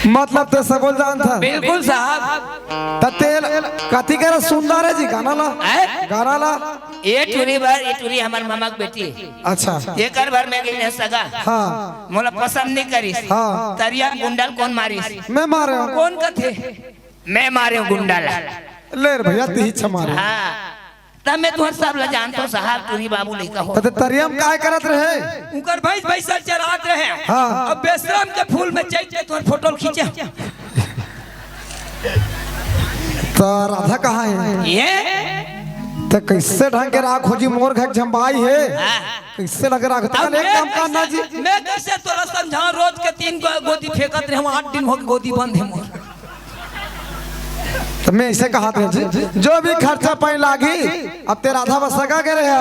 मतलब ते सबल जान था बिल्कुल साहब ततेल कथी करे सुंदर है जी गाना ला है गाना ला ये टूरी हमार मामा की बेटी है अच्छा ये कर भर में गई सगा हाँ मोला पसंद नहीं करी हाँ। तरिया गुंडल कौन मारी मैं मारे हूं कौन कथे मैं मारे हूं गुंडल ले रे भैया ती छ मारे हाँ तब मैं तुहर सब ला जानता हूँ साहब टूरी बाबू लेका हो तते तरियम काय करत रहे उनकर भाई पैसा चरात रहे हाँ। अब बेशरम के फूल में चल तुहर फोटो खींचे तो राधा कहाँ है ये तो कैसे ढंग के राख खोजी मोर घर झंबाई है हाँ। कैसे लग रहा अब एक काम करना जी मैं कैसे तोरा समझा रोज के 3 गोदी फेंकत रहे 8 दिन हो गए गोदी बंद है मोर तो मैं ऐसे कहा था जी जो भी खर्चा पाई लागी अब ते राधा बसगा के रहे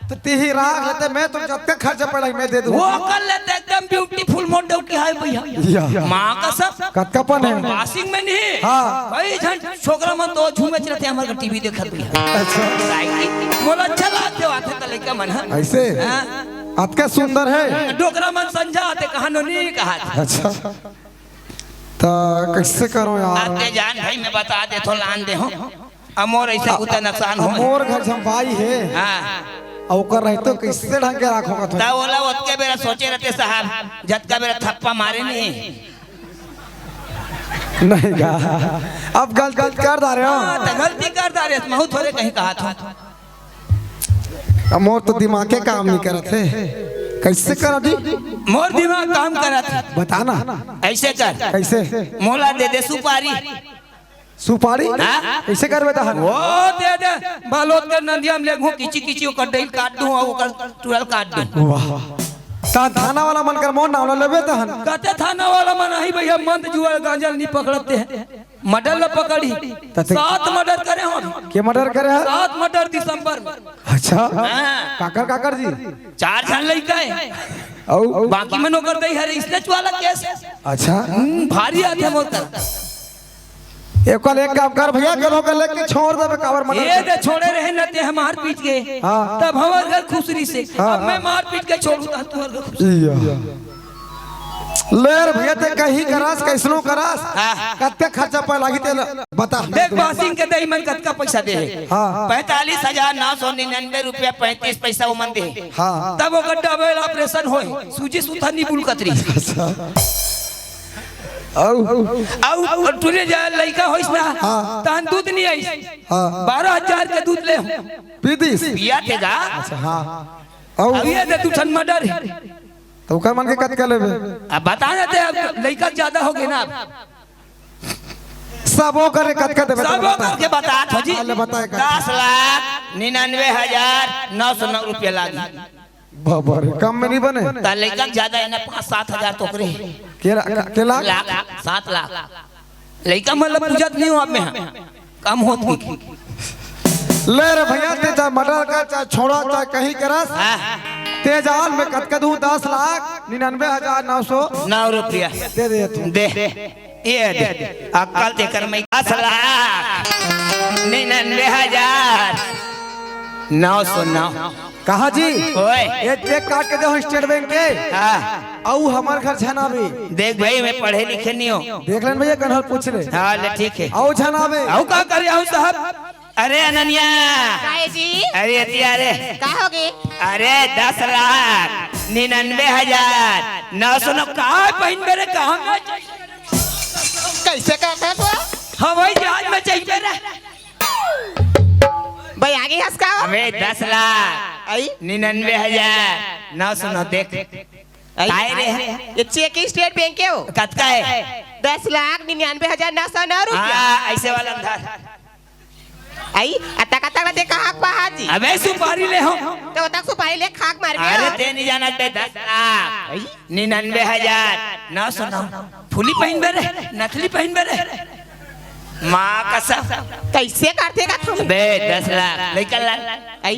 तो ती ही राख लेते मैं तुम जब तक खर्चा पड़ा मैं दे दूं वो कर लेते एकदम ब्यूटीफुल मॉडल की है भैया मां का सब कतकापन है वाशिंग में नहीं हाँ। भाई झन छोकरा मन तो झूमे चलते हमारे टीवी देखत भैया अच्छा मोला अच्छा लागते आते त लइका मन है ऐसे हाँ। आपका सुंदर है डोकरा मन समझाते कहानो नहीं कहा अच्छा तो कैसे करो यार आते जान भाई मैं बता दे तो लान दे हो अमोर ऐसे उतना नुकसान हो मोर घर झंबाई है हां और कर रहे तो कैसे ढंग के राखोगा तो ता ओला ओतके बेरा सोचे रहते साहब झटका बेरा थप्पा मारे नहीं नहीं गा अब गलत कर दा रहे हाँ, हो तो गलती कर दा रे महू थोड़े कहीं कहा था अब मोर तो दिमाग के काम नहीं करत है कैसे करो जी मोर दिमाग काम करा था बताना ऐसे कर कैसे मोला दे दे सुपारी सुपारी हाँ? कैसे करबे ता वो दे दे बालोद के नदिया में लेगू किची किची ओकर डेल काट दूं और ओकर टुरल काट दूं वाह ता थाना वाला मन कर मोन नावला लेबे तहन कहते थाना वाला मन ही भैया मंद जुआ गांजा नहीं पकड़ते हैं मर्डर ल पकड़ी 7 मर्डर करे हम के मर्डर करे है 7 मर्डर दिसंबर में। अच्छा काकर जी 4 जन लड़का है औ बाकी में नौकर दई है स्नेच वाला केस अच्छा भारी आते मोतर एक कल एक काम कर भैया करो के लेके छोड़ देबे कावर मर्डर ये दे छोड़े रहे न ते हम मार पीट के हाँ। तब हमार घर खुसरी से अब मैं मार पीट के छोड़ू ता तू घर खुसरी। लेर भैया ते कहीं करास कैसनो करास कत्ते खर्चा पे लागी ते बता देख बासिंग के दई मन कतका पैसा दे है हां 45,999 रुपया 35 पैसा वो मन दे हां तब वो गड्ढा में ऑपरेशन होए सूजी सुथा नी बुल कतरी औ टूने जा लड़का होइस ना तान दूध नहीं आइस 12,000 के दूध ले पीदिस पिया तेगा हां औ अब ये दे तू ठन मर्डर तो कर मन के कत के लेबे अब बता देते अब लड़का ज्यादा हो गए ना सबो करे कत के देबे सब करके बता जी 10,99,909 रुपया लागी बाबा रे कम में नहीं बने ता लड़का ज्यादा है ना 5-7 हजार तो करे के लाख लाख 7 लाख लड़का मतलब पूजत नहीं हो अब में कम होत की ले रे भैया ते चाहे मर्डर कर चाहे छोड़ा चाहे कहीं करस ते जान में कत के दूं 10,99,909 रुपया दे दे तू दे ये दे अक्कल ते कर मैं 10,99,909 कहा जी ओए ये चेक काट के दे स्टेट बैंक के हाँ औ हमार घर छनावे देख भाई मैं पढ़े लिखे नहीं हूँ देख लेन भैया कन्हल पूछ ले हाँ ले ठीक है औ छनावे आओ का करे आओ साहब अरे अनन्या काहे जी अरे अरे का हो गए अरे 10,99,909 कहाँ बहन मेरे कहाँ में कैसे करते तू हवाई जहाज में चाहिए रे भाई आगे हंस का हमें 10,99,909 देख काय रे ये चेक स्टेट बैंक के हो कत का है 10,99,909 रुपया हाँ ऐसे वाला अंधार आई अटका तक देखा हाक पहा जी अबे सुपारी ले हो तो तक सुपारी ले खाक मार अरे गया ते नहीं जाना ते 10,99,909 फुली पहन बेरे नकली पहन बेरे माँ कसम कैसे करते का तुम बे 10 लाख निकल आई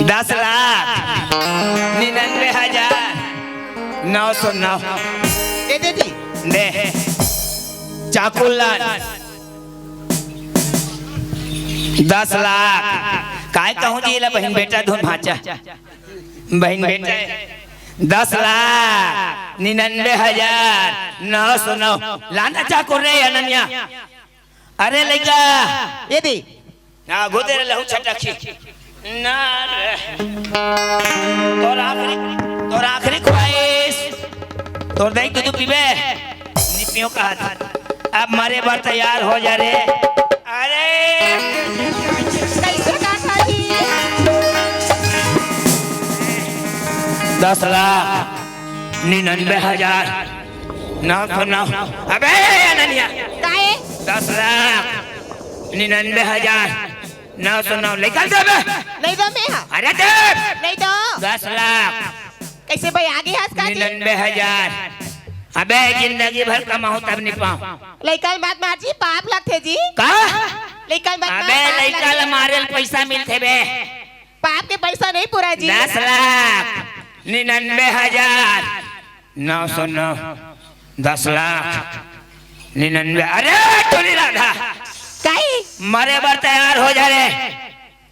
10,99,909 दे दे दी दे चाकुलाल 10 लाख काय कहूँ जी ला बहन बेटा धुन भाचा बहन बेटा 10,99,909 लाना चाकू रे अनन्या अरे लइका ये दी ना गोदे लहू छटकी ना रे तोर आखिरी ख्वाहिश तोर दही दूध पीबे निपियों का हाथ अब मारे बार तैयार हो जा रे अरे कैसे काटा जी 10,99,909 अबे अनन्या काहे 10,99,909 निकल दे बे नहीं दो मैं हाँ अरे दे नहीं दो 10 लाख कैसे भाई आगे हंस का जी 99,000 अबे जिंदगी भर कमाऊं तब नहीं पाऊं लइका बात मार जी पाप लगते जी का लइका बात अबे लइका ला मारे पैसा मिलते बे पाप के पैसा नहीं पूरा जी 10,99,909 10,99,000 अरे टोली राधा काहे मरे बार तैयार हो जा रे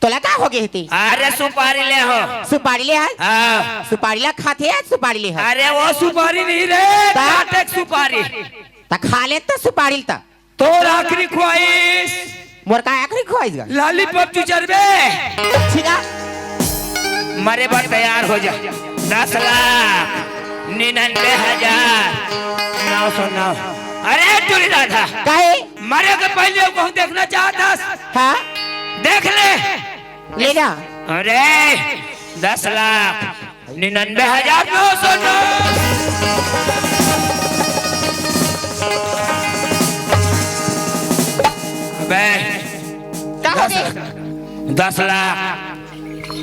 तो लगा हो गई थी अरे सुपारी ले हो सुपारी ले है हाँ सुपारी ला खाते है सुपारी ले है अरे वो सुपारी नहीं रे काटेक सुपारी ता खा ले तो सुपारी ता तोर आखिरी ख्वाहिश मोर का आखिरी खोइस गा लॉलीपॉप तू चरबे ठीक है मरे बार तैयार हो जा 10,99,909 अरे टोली राधा काहे मरे के पहले कहूँ देखना चाहता हाँ देख ले ले जा अरे 10,99,909 का हो गए 10 लाख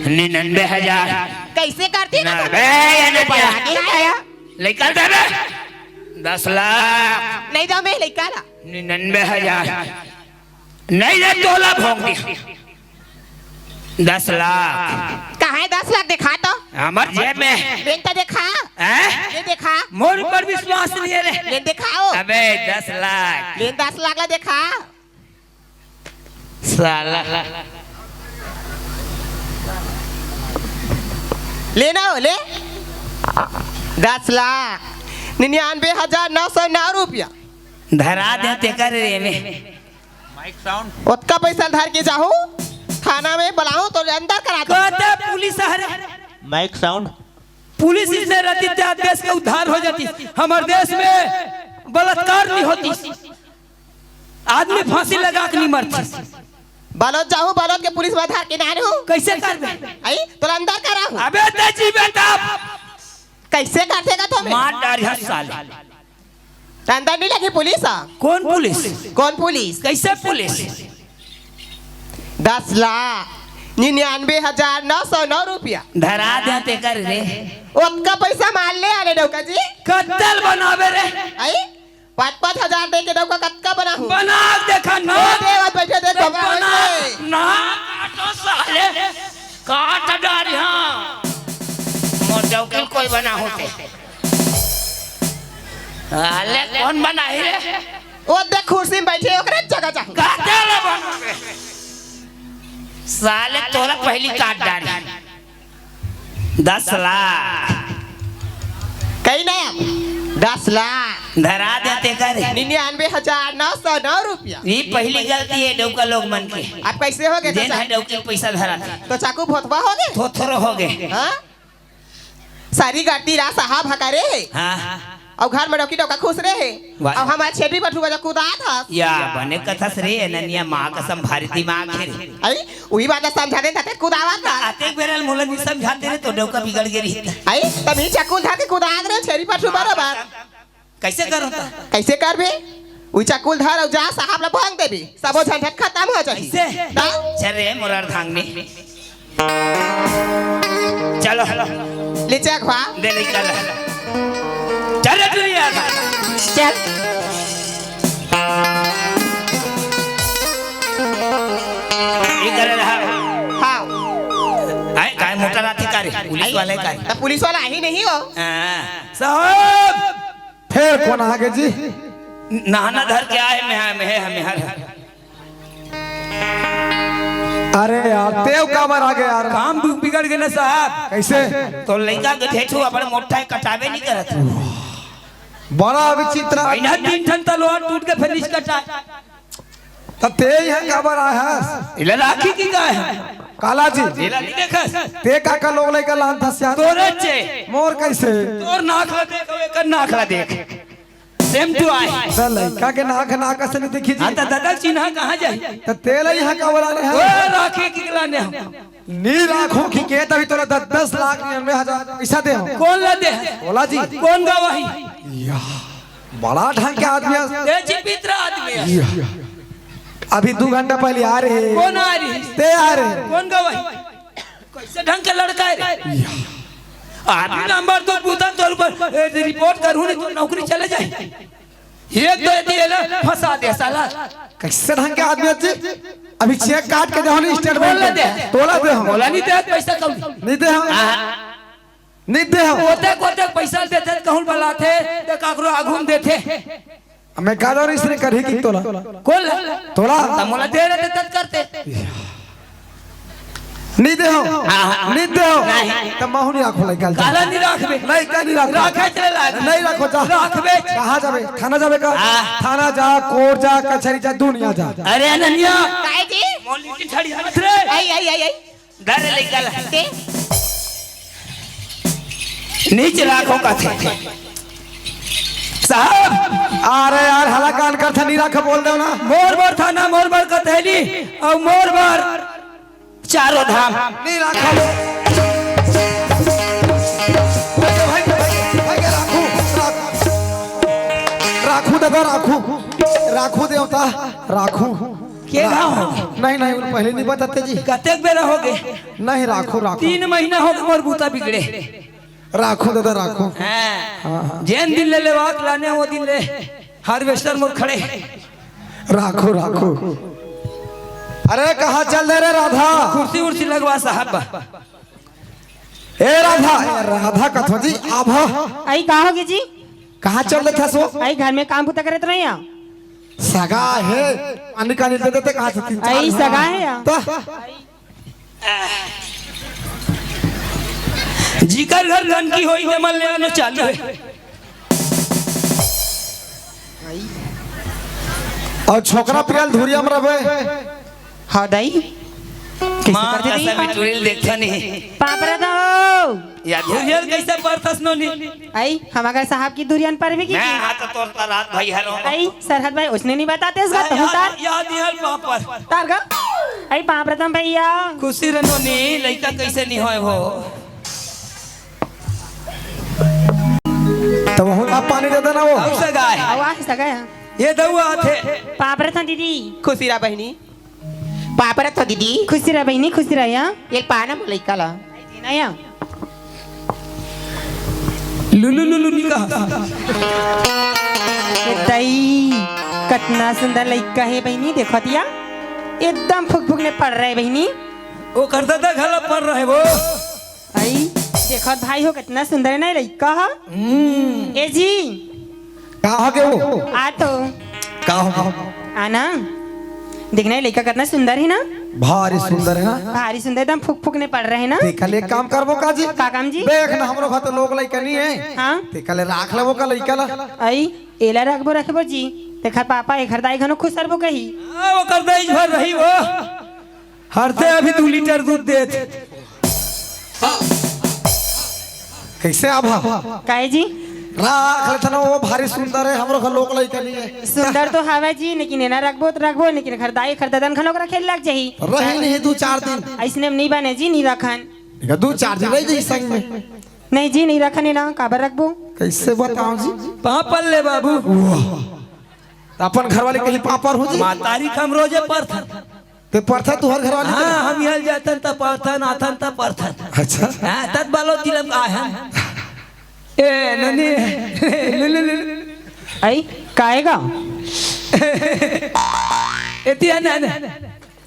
99,000 कैसे करती ना बे ये नहीं पाया निकल दे बे 10 लाख नहीं जाओ मैं लेकर 99,000 नहीं दे तोला भोंग दी 10 लाख कहाँ है 10 लाख दिखा तो हमार जेब में लेन तो दिखा हैं? ये दिखा मोर पर विश्वास नहीं है रे लेन दिखाओ अबे 10 लाख लेन 10 लाख ला दिखा साला लेना हो ले 10 लाख 99,909 रुपया धरा देते कर रे में उतना पैसा धर के जाओ थाना में बुलाओ तो अंदर करा दो कहते पुलिस हरे माइक साउंड पुलिस इसने रहती तो देश का उद्धार हो जाती हमारे देश में बलात्कार नहीं होती आदमी फांसी लगा के नहीं मरती बालोद जाओ बालोद के पुलिस में धर के ना हो कैसे कर आई तो अंदर करा हो अबे तेजी बेटा कैसे कर देगा तो मार डाल हर साल अंदर नहीं लगी पुलिस कौन पुलिस कौन पुलिस कैसे पुलिस 10 लाख 99,909 रुपया धरा देते कर रे उतना पैसा मान ले आले डौका जी कत्तल बनावे रे आई 5-5 हजार दे के डौका कत्का बना हूँ बना देखा ना बैठे दे बना ना काटो साले काट डाल हाँ मोटौकिल कोई बना होते अले कौन बना ही रे वो देख कुर्सी में बैठे ओकरे जगह जा काटे रे बनावे साले तोरा पहली काट डाली 10 लाख कहीं ना 10 लाख धरा देते कर 99,909 रुपया ये पहली गलती है डौका लोग मन के आप कैसे हो गए जेन है डौके पैसा धरा तो चाकू भोतवा हो गए थोथरो हो गए हाँ सारी गाड़ी रा साहब हकारे हाँ और घर में डौकी डौका खुश रहे वाह। और हमारे छेटी बटुआ जो कूदा था या बने कथा से रे ननिया माँ कसम भारी दिमाग है रे आई वही बात समझा दे था कूदावा था आते बेरल मोला नहीं समझाते रे तो डौका बिगड़ गई आई तभी चाकू था के कूदा रहे छेरी पटु बराबर कैसे करो कैसे करबे वही चाकू धर और जा साहब ला भांग देबी सबो झंझट खत्म हो जाई कैसे चल रे मोरार धांगनी चलो ले चक भा दे निकल चल रे दुनिया चल ये करे रहा हाँ आए काय मोटर आती करे पुलिस वाले काय तो पुलिस वाला ही नहीं हो साहब फिर कौन आगे जी नहाना धर के आए में हमें हर अरे यार तेव काबर आगे यार काम बिगड़ गए ना साहब कैसे तो लड़का के ठेठू अपन मोटा कटावे नहीं करत बड़ा विचित्र महीना 3 ठन तलवार टूट के फिनिश कटा तब ते है काबर आया इला राखी की गाय है काला जी इला नहीं देखस ते काका लोग लेकर लान था सियार तोरे चे मोर कैसे तोर नाखला देख एकर नाखला देख सेम टू आई चल लड़का के नाक से नहीं देखी जी हां त दादा चिन्हा कहां जाई तो तेल ही है काबर आने ओ है राखी की गलाने हम नी लाखों की के तभी तोरा 10 लाख 99,000 पैसा दे हो कौन ला दे बोला जी कौन गवाही बड़ा ढंग के आदमी है। ए चिपित्रा आदमी है अभी 2 घंटा पहले आ रहे हैं कौन आ रही ते आ रहे हैं। कौन गवाही कैसे ढंग के लड़का है रे आदमी नंबर तो पूछा तौर पर रिपोर्ट करूं नहीं तो नौकरी चले जाए एक दो दिए ना फंसा दे साला कैसे ढंग के आदमी है जी अभी चेक काट के दे हो स्टेट बोल बैंक दे तोला दे हम बोला नहीं दे पैसा कम नहीं दे हम नहीं दे हम कोते कोते पैसा देते कहूं बलाते ते काकरो आगुम देते मैं कह रहा हूं इसने करही की तोला कौन तोला तमोला दे रहे तत करते नहीं दे हम नहीं दे हम तो महू नहीं रखो लइका काला नहीं रखबे नहीं का नहीं रखो राखे चले लाग नहीं रखो जा रखबे कहां जाबे थाना जाबे का थाना जा कोर्ट जा कचहरी जा दुनिया जा अरे अनन्या काहे जी मोली की छड़ी हाथ रे आई डर निकल ते नीचे राखो का थे साहब अरे यार हला कान कर था नहीं रखा बोल दो ना मोर बर थाना मोर बर का थैली और मोर बर चारों धाम नहीं रखा राखू राखू देवता राखू के गाँव हो नहीं नहीं वो पहले नहीं बताते जी। कतेक बेरा हो गए नहीं राखो राखो 3 महीना हो गए मोर बूता बिगड़े राखो दादा राखो। हाँ जैन दिन ले लेवाक लाने वो दिन ले हार्वेस्टर मोर खड़े राखो राखो। अरे कहाँ चल दे रे राधा? कुर्सी उर्सी लगवा साहब। ए राधा राधा कथो जी आभा आई कहा होगी जी? कहाँ चल रहे थे सो? आई घर में काम पुता करत रही हैं। सगा है पानी का नहीं देते कहाँ से 3-4 आई सगा है या? जीकर घर गंदगी होई ने मन ले आनो चालू है। और छोकरा पियल धुरिया में रहे। हाँ दाई कैसे मां करते दी? कैसे मिटुरिल देखता नहीं पापरा दो या धुरियल कैसे परतस नो नी आई हमारे साहब की दुरियान पर भी की मैं हाथ तोड़ता रात भाई हरो आई सरहद भाई उसने नहीं बताते इस बात तो तार याद नहीं हल पापर तार का आई पापरतम भैया खुशी रनो नी लइका कैसे नहीं होए हो तो वो आप पानी दे देना वो। अब सगा है आवाज सगा है ये दउआ थे पापरतम दीदी खुशी रहा बहनी पापरा तो दीदी खुशी रह बहनी खुशी रह या ये पाना मुलाइका ला ना या लुलु लुलु निका दाई कितना सुंदर लड़का है बहनी देखो दिया एकदम फुक फुकने पड़ रहा है बहनी वो करता था घला पर रहे वो आई देखो भाई हो कितना सुंदर है ना लड़का है ए जी कहाँ के वो? आ तो कहाँ आना देखना लड़का कितना सुंदर है ना भारी सुंदर है ना। भारी सुंदर एकदम फुक फुकने पड़ रहे हैं ना देखले एक काम करबो का जी? का काम जी? देख ना हमरो घर तो लोग लइका नहीं है। हाँ देखले राख लेबो का लइका ला। आई एला रखबो जी देखा पापा एक हरदाई घनो खुश सरबो कही वो करता ही भर रही वो हरते अभी 2 लीटर दूध देत कैसे आभा काहे जी राख लेता ना वो भारी सुंदर है हमरो घर लोग लइका नहीं है। सुंदर तो हवा जी लेकिन एना रखबो लेकिन खरदाई खरदादन खनो रखे लग जाही रही नहीं 2-4 दिन। ऐसने में नहीं बने जी नहीं रखन 2-4 दिन रह जाई संग में। नहीं जी नहीं रखन है ना काबर रखबो कैसे बताऊं जी? पापल ले बाबू अपन घर वाले कहीं पापर हो जी? मातारी हम रोजे परथन ते परथा तू हर घर वाले हाँ हम हल जातन त परथन आथन त परथन अच्छा हाँ तत बालो तिलम आया ए ननी आई काएगा एतिया ना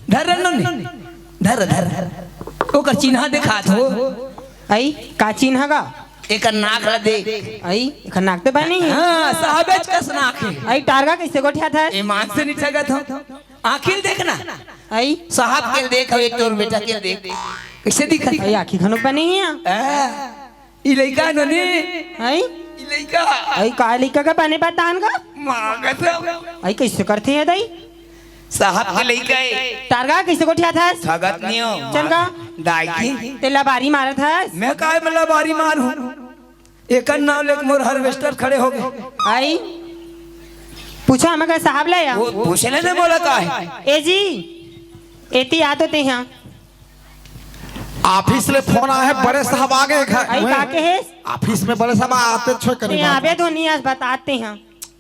धर ननी धर ओकर चिन्ह देखा थो आई का चिन्ह का एक नाक ला दे आई खनाक पे बनी हाँ साहबेज कस नाक है आई टारगा कैसे गोठिया था ईमान से नहीं ठगत हो आखिर देखना आई साहब के देख एक तोर बेटा के देख कैसे दिखत आई आखी खनो बनी है ई लइका ननी आई ई लइका आई का लिखा का पानी बतान का मागत आई कैसे करते हैं दाई साहब के लइका है टारगा कैसे गोठिया था ठगत नहीं हो चल का दाई तेला बारी मारा था मैं काय मतलब बारी मार हूँ एक नाव लेके मोर हार्वेस्टर खड़े हो गए आई पूछो हमें का साहब ले वो पूछने ने बोला का है ए जी एती आ तो ते यहाँ ऑफिस ले फोन आया है बड़े साहब आ गए घर आई का के है ऑफिस में बड़े साहब आते छो ते करे। आबे तो नहीं आज बताते हैं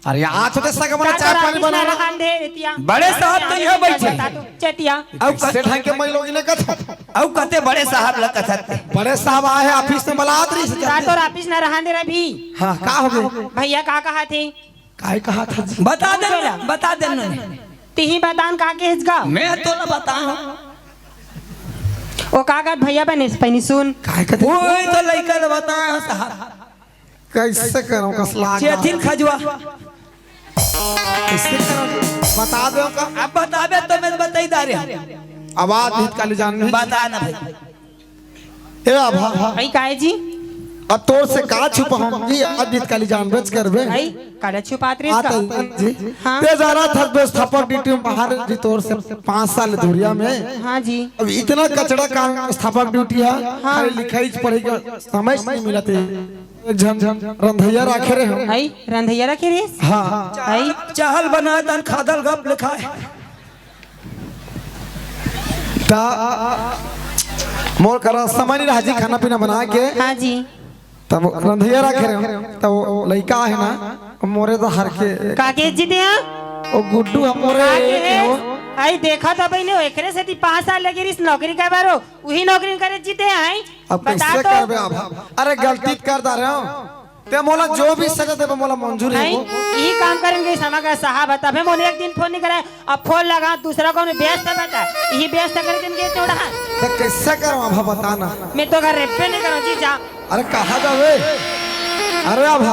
अरे आज तो सगमना चाय पानी बना रहान दे एतिया बड़े साहब तो यहाँ बैठे बता दो चटिया अब से ढंग के मैं लोग ने कथा अब कहते बड़े साहब लग कथते बड़े साहब आए हैं ऑफिस में बलात रही से रात और ऑफिस ना रहान दे रहा भी हां का हो गए? भैया का कहा थे काहे कहा था जी? बता देना तिही बतान का के हिजगा मैं तो ना बताऊं ओ कागज भैया बने पहनी सुन काहे कहते? वो तो लइका ने बताया साहब कैसे करो कसला चेथिन खजवा कैसे करो बता दो का अब बताबे तो मैं बताई दारे आवाज नहीं काली जान नहीं बता ना भाई ए आभा आई काहे जी अब तोर से का छुपा हम जी आज बीत काली जान बच करबे आई काड़ा छुपात रे आता इसका जी हाँ। ते जा रहा था व्यवस्थापक ड्यूटी में बाहर जी तोर से 5 साल दूरिया में हाँ जी अब इतना कचड़ा काम व्यवस्थापक ड्यूटी है खाली लिखाई पढ़ेगा समझ नहीं मिला थे एक झन रंधैया राखे रहे हम। आई रंधैया रखे रे हाँ आई चाहल बना दन खादल गप लिखा है ता मोर करा समय नहीं रहा जी खाना पीना बना के हाँ जी तब रंधैया रखे रहे तब वो लड़का है ना मोरे तो हर के का के जी दे वो गुड्डू मोरे आई देखा तो भाई ने एकरे से 5 साल लगे इस नौकरी का बारो वही नौकरी करे जीते आई अब बता कैसे तो करबे अब? अरे गलती कर दा रहे हो ते मोला जो भी सजा देबे मोला मंजूर है आई वो। यही काम करेंगे समा का साहब बता मैं मोने एक दिन फोन नहीं कराया अब फोन लगा दूसरा को व्यस्त बता यही व्यस्त कर दिन के चौड़ा तो कैसे करो अब बताना? मैं तो घर रेपे नहीं करूं जी जा अरे कहाँ जावे? अरे अब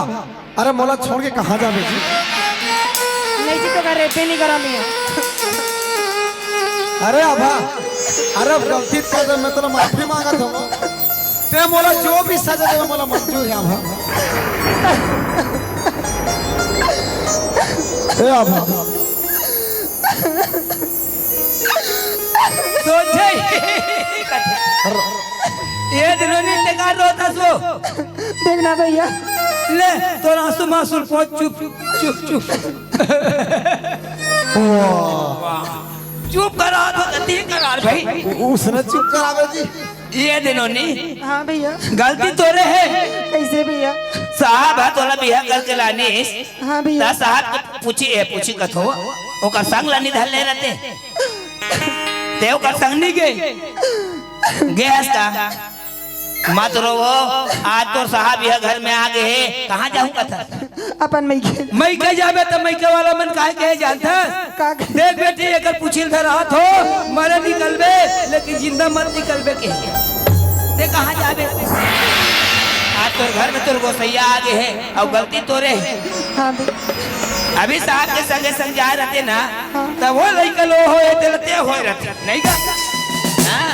अरे मोला छोड़ के कहाँ जावे जी? नहीं जी तो घर रेपे नहीं करा मैं अरे अभा अरे अब गलती कर दे मैं तो माफी मांगा था ते मोला जो भी सजा दे मोला मंजूर है अभा। ए अभा सोचे ये दिनों ने टेकार रोता सो देखना भैया ले तो आंसू मासूर पहुंच चुप चुप चुप चुप करा तो गति करा भाई उसने चुप करावे जी। ये दिनों ने हाँ भैया गलती तोरे है कैसे भैया साहब है तोला बिहा करके लानी हाँ भैया ता साहब के पूछी कथो ओकर संग लानी धल ले रहते ते ओकर संग नहीं गए गैस का मत रोवो आज तो साहब यह घर में आ गए है कहाँ जाऊँ कथा अपन मैं के मैं के जाबे तो मैं के वाला मन काहे के जानता का देख बेटी एकर पूछिल धर हाथ हो मरे निकलबे लेकिन जिंदा मत निकलबे के ते कहाँ जाबे आज तोर घर में तोर गोसैया आ गए है और गलती तोरे है हाँ भैया अभी साहब के संगे संग जा रहते ना तब वो लइका लो हो ते हो रहते नहीं का हां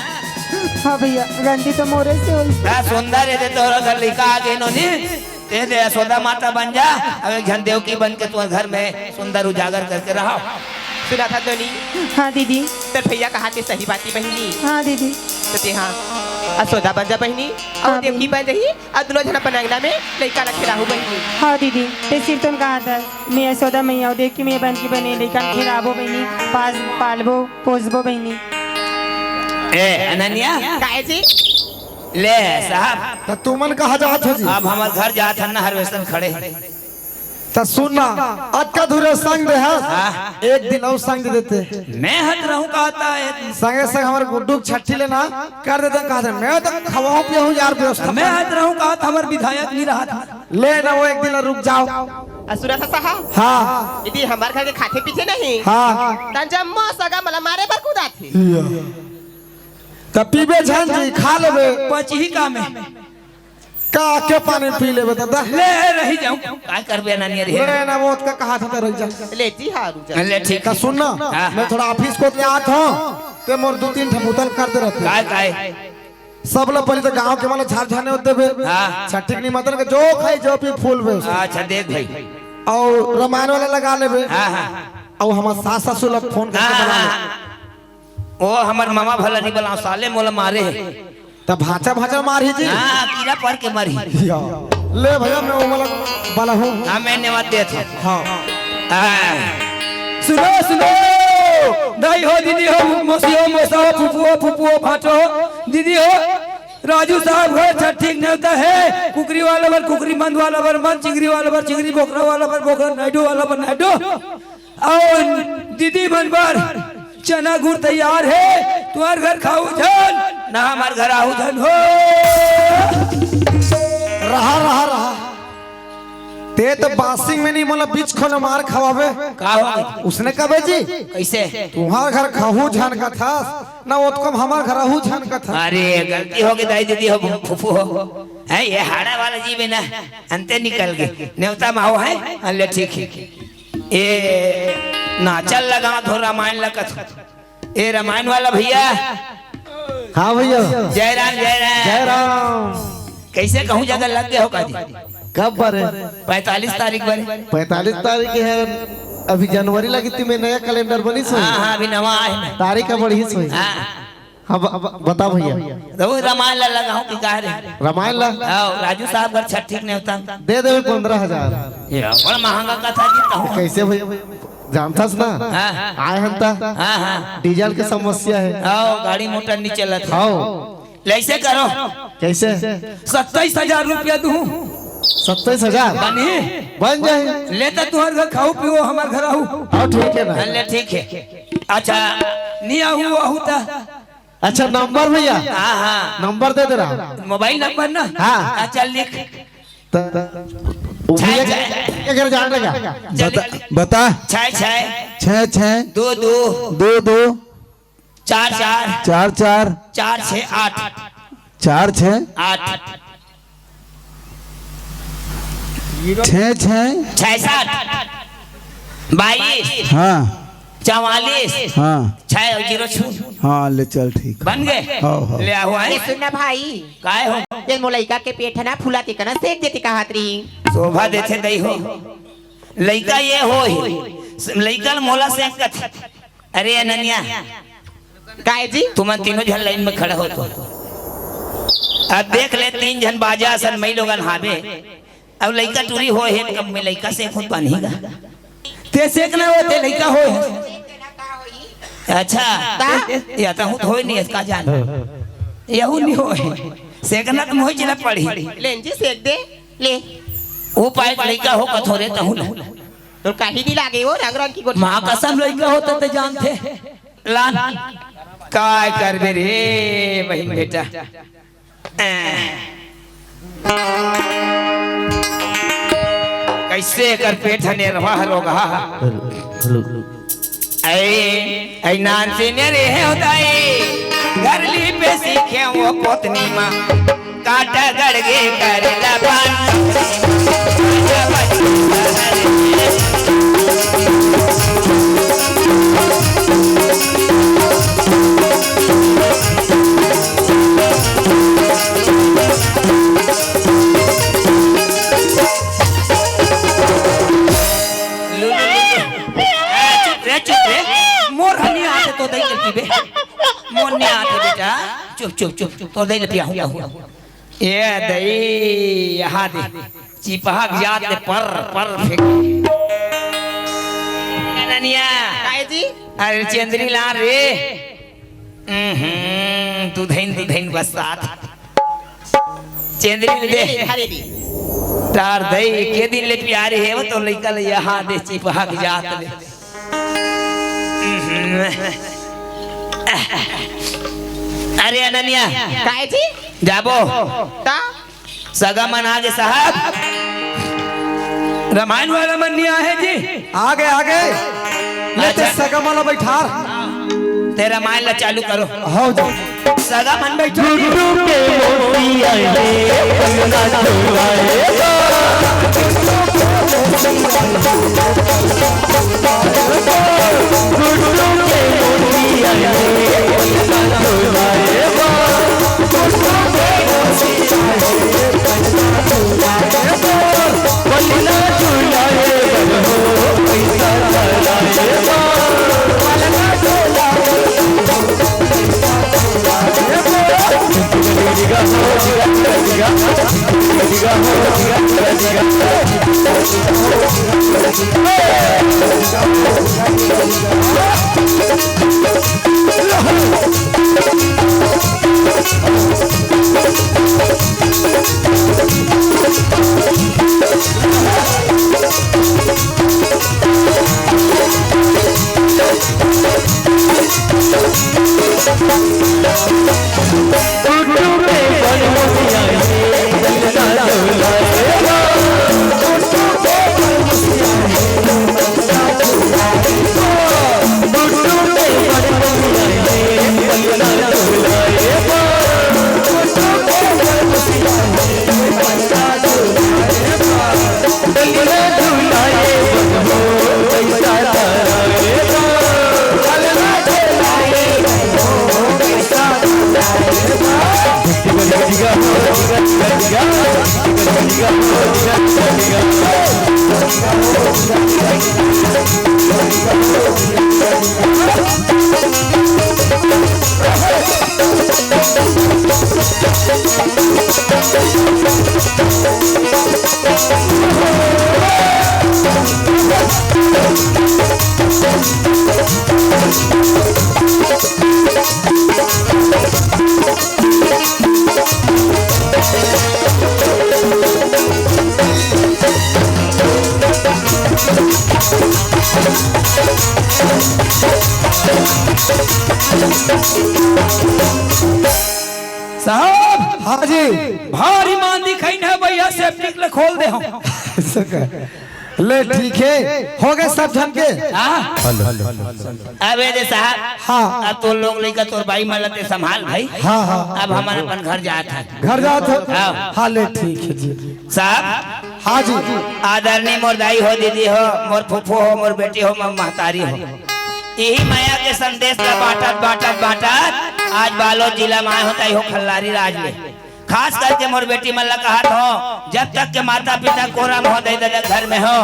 हाँ भैया गंदी तो मोरे से हुई हाँ सुंदर है तोरा घर लिखा आ गए नो ते दे यशोदा माता बन जा अगर घन देवकी बन के तुम्हारे घर में सुंदर उजागर करके रहो सुना था दोनी हाँ दीदी तर भैया कहा थे सही बाती बहनी हाँ दीदी तो ते हाँ असोदा बन जा बहनी और हाँ, देवकी बन रही और दोनों जना अपन अंगना में लड़का रखे रहू बहनी हाँ दीदी ते सिर तुम कहा था मैं यशोदा मैया देख के मैं बन की बने लेकिन खिलाबो बहनी पास पालबो पोसबो बहनी ए अनन्या काहे जी ले साहब तो तुमन कहाँ जात हो जी? अब हमारे घर जात हन हार्वेस्टर खड़े तो सुनना आज का धुरे संग दे है एक दिन और संग दे देते मैं हट रहूं कहता है संगे संग हमारे गुड्डू छठी लेना कर देते कहा था मैं तो खवाऊं पियाऊं यार व्यवस्था मैं हट रहूं कहा था हमारे विधायक नहीं रहा था ले ना वो एक दिन रुक जाओ। असुरा था साहब हाँ यदि हमारे घर के खाते पीछे नहीं हाँ तन जब मो सगा मला मारे पर कूदा थे तो पीबे झन जी खा लेबे पच ही काम है का के पानी पी लेबे दादा ले रही जाऊं काय करबे अनन्या रे ले ना वो का कहा था रुक जा। लेती हारू जा ले ठीक का है सुनना हाँ। मैं थोड़ा ऑफिस को ले आत हूं ते मोर 2-3 ठे बोतल कर दे रहते काय काय सब लोग पहले तो गांव के माला झाड़ झाने होते बे हाँ। छठी नहीं मतलब के जो खाई जो पी फूल बे अच्छा देख भाई और रामायण वाला लगा लेबे हाँ हाँ और हमार सास ससुर लोग फोन करके बुला ले ओ हमर मामा भला नहीं बोला साले मोला मारे तो भाचा भाचा मारी जी हां कीड़ा पड़ के मरी ले भैया मैं वो वाला वाला हूं हां मैंने मत दे थे हां सुनो सुनो नहीं हो दीदी हो मोसियो मोसा फुफुओ फुफुओ फाटो दीदी हो राजू साहब घर छठ ठीक नहीं होता है कुकरी वाला पर कुकरी मंद वाला पर मंद चिंगरी वाला पर चिंगरी बोकरा वाला पर बोकरा नाइडो वाला पर नाइडो और दीदी बनबर चना गुड़ तैयार है तुम्हार घर खाऊ धन ना हमार घर आऊ धन हो रहा रहा रहा ते तो बासिंग में नहीं मोला बीच खोले मार खवावे का हो उसने कबे जी कैसे तुम्हार घर खाहू झान का था ना ओतकम हमार घर आहू झान का था अरे गलती हो गई दाई दीदी हो फुफू हो है ये हाड़ा वाला जीव है ना अंते निकल गए न्योता माओ है अल्ले ठीक है ये नाचल लगा थो रामायण लगत ये रामायण वाला भैया हाँ भैया जय राम जय राम जय राम कैसे कहूँ जगह लग गए हो का कब बरे 45 तारीख बने 45 तारीख है अभी जनवरी लगी थी मैं नया कैलेंडर बनी सो हाँ हाँ अभी नवा आए ना तारीख का बढ़ी सो हाँ हाँ बता भैया तो वो रामायण ला लगाऊं कि कह रहे रामायण ला आओ राजू साहब घर छठ ठीक नहीं होता दे दे 15,000 ये बड़ा महंगा कथा जीता हूँ कैसे भैया जानतास ना हाँ हाँ आए हम ता हाँ हाँ डीजल की समस्या है आओ गाड़ी मोटर नहीं चलत आओ ऐसे करो कैसे 27,000 रुपया दूं 27,000 बनी बन जाए लेता तुम्हारे घर खाओ पियो हमारे घर आओ हाँ ठीक है ना ले ठीक है अच्छा नहीं आहू आहू था। अच्छा नंबर भैया हाँ हाँ नंबर दे दे रहा मोबाइल नंबर ना हाँ। चल लिख अगर जान लगा बता छः छः 6 6 दो दो 2 2 चार चार 4 4 चार छः आठ 4 6 आठ 6 6 छः सात 22 हाँ 44 हाँ 6 हाँ ले चल ठीक बन गए हाँ। ले आओ ए है सुनना भाई काय हो ये मोलैका के पेट है ना फुलाते का ना सेक देते का हाथ रही शोभा देते दई हो लड़का ये हो ही लड़का मोला से अरे अनन्या काय जी तुम तीनों जन लाइन में खड़ा हो तो अब देख ले 3 जन बाजा सन मई लोगन हावे अब लड़का टूरी हो है कब में लड़का से खुद बनेगा ते सेकना होते लड़का हो अच्छा या तो हूं होई नहीं इसका जान यहू नहीं हो सेकना तुम होई जिला पड़ी लेन जी सेक दे ले वो पाए लड़का हो कथोरे तहु तो काही नहीं लागे वो रंग रंग की गोटी मां कसम लड़का होता तो जानते लान काय करबे रे बहन बेटा कैसे कर पेट ने रवा रोगा ऐ नान से ने रे होताई घर ली पे सीखे वो पोतनी मां काटा गड़गे कर लबान मोर हनी आते तो दई करती बे मोर नहीं आते बेटा चुप चुप चुप चुप तो दई पिया हूं ये दई यहां दे चिपहाक जात दे पर फेंक ननिया काय जी अरे चंद्री ला रे तू धैन बस साथ चंद्री दे हरे दी तार दई के दिन ले प्यारे है वो तो लइका ले यहां दे चिपहाक जात ले अरे अनन्या काय जी जाबो ता सगा मन आगे साहब रामायण वाला मन नहीं है जी आगे आगे लेते सगा माला बैठा तेरा रामायण ला चालू करो हो जो सगा मन बैठो गुड्डू के मोती आए पन्ना चुराएगा गुड्डू के मोती आए पन्ना चुराएगा पन्ना चुराएगा पैसा चलाएगा साहब हाँ जी भारी मान दिखाई ना भैया सेफ्टी ले खोल दे हम। ऐसा कह। ले ठीक है हो गए सब जन के अबे दे साहब हाँ अब तो लोग लेकर तोर भाई मलते संभाल भाई। हाँ हाँ अब हमारे अपन घर जाता है। घर जाते हो हाँ। हाँ ले ठीक है जी साहब हाँ जी आदरणीय मोर दाई हो, दीदी हो, मोर फूफो हो, मोर बेटी हो, मोर महतारी हो, यही माया के संदेश का बाटत बाटत बाटत आज बालोद जिला में होता हो खल्लारी राज में। खास करके मोर बेटी मन कहत हो जब तक के माता पिता कोरम हो दई दादा घर में हो,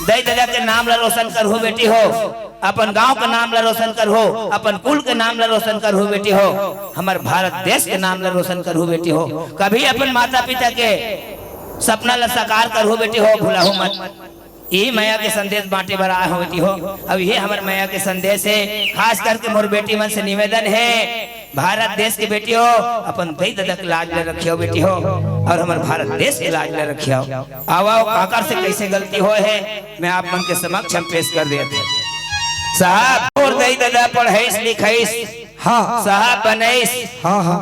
दई दादा के नाम ला रोशन कर हो बेटी हो, अपन गांव के नाम ला रोशन कर हो, अपन कुल के नाम ला रोशन कर हो बेटी हो, हमार भारत देश के नाम ला रोशन कर हो बेटी हो। कभी अपन माता पिता के सपना ला साकार कर हो बेटी हो, भूला हो मत। यही माया के संदेश बांटे भरा हो बेटी हो। अब ये हमारे माया के संदेश है। खास करके मोर बेटी मन से निवेदन है भारत देश के बेटी हो अपन दई दादा के लाज ले रखियो बेटी हो और हमारे भारत देश के लाज ले रखियो। आओ काकर से कैसे गलती हो है मैं आप मन के समक्ष हम पेश कर देते साहब। और दई दादा पढ़ाईस लिखाईस हाँ साहब बनैस हाँ हाँ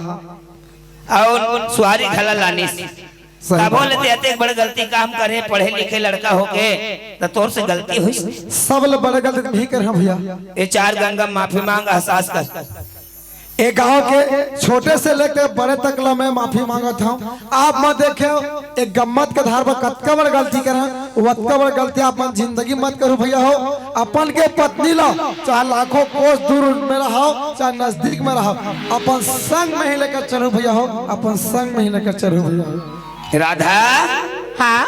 और सुहारी खला लानीस सही तब बोले ते एक बड़ी गलती काम करे पढ़े लिखे लड़का होके तो तोर से गलती हुई। सब लोग बड़े गलती नहीं कर हम भैया ये चार गंगा माफी मांग एहसास कर। एक गांव के छोटे से लेकर बड़े तक ला मैं माफी मांगत हूँ। आप मत देखे एक गम्मत के धार पर कतका बड़ गलती करा वतका बड़ गलती अपन जिंदगी मत करो भैया हो। अपन के पत्नी ला चाहे लाखों कोस दूर में रहो चाहे नजदीक में रहो अपन संग में ही लेकर चलो भैया हो, अपन संग में ही लेकर चलो भैया हो। राधा हाँ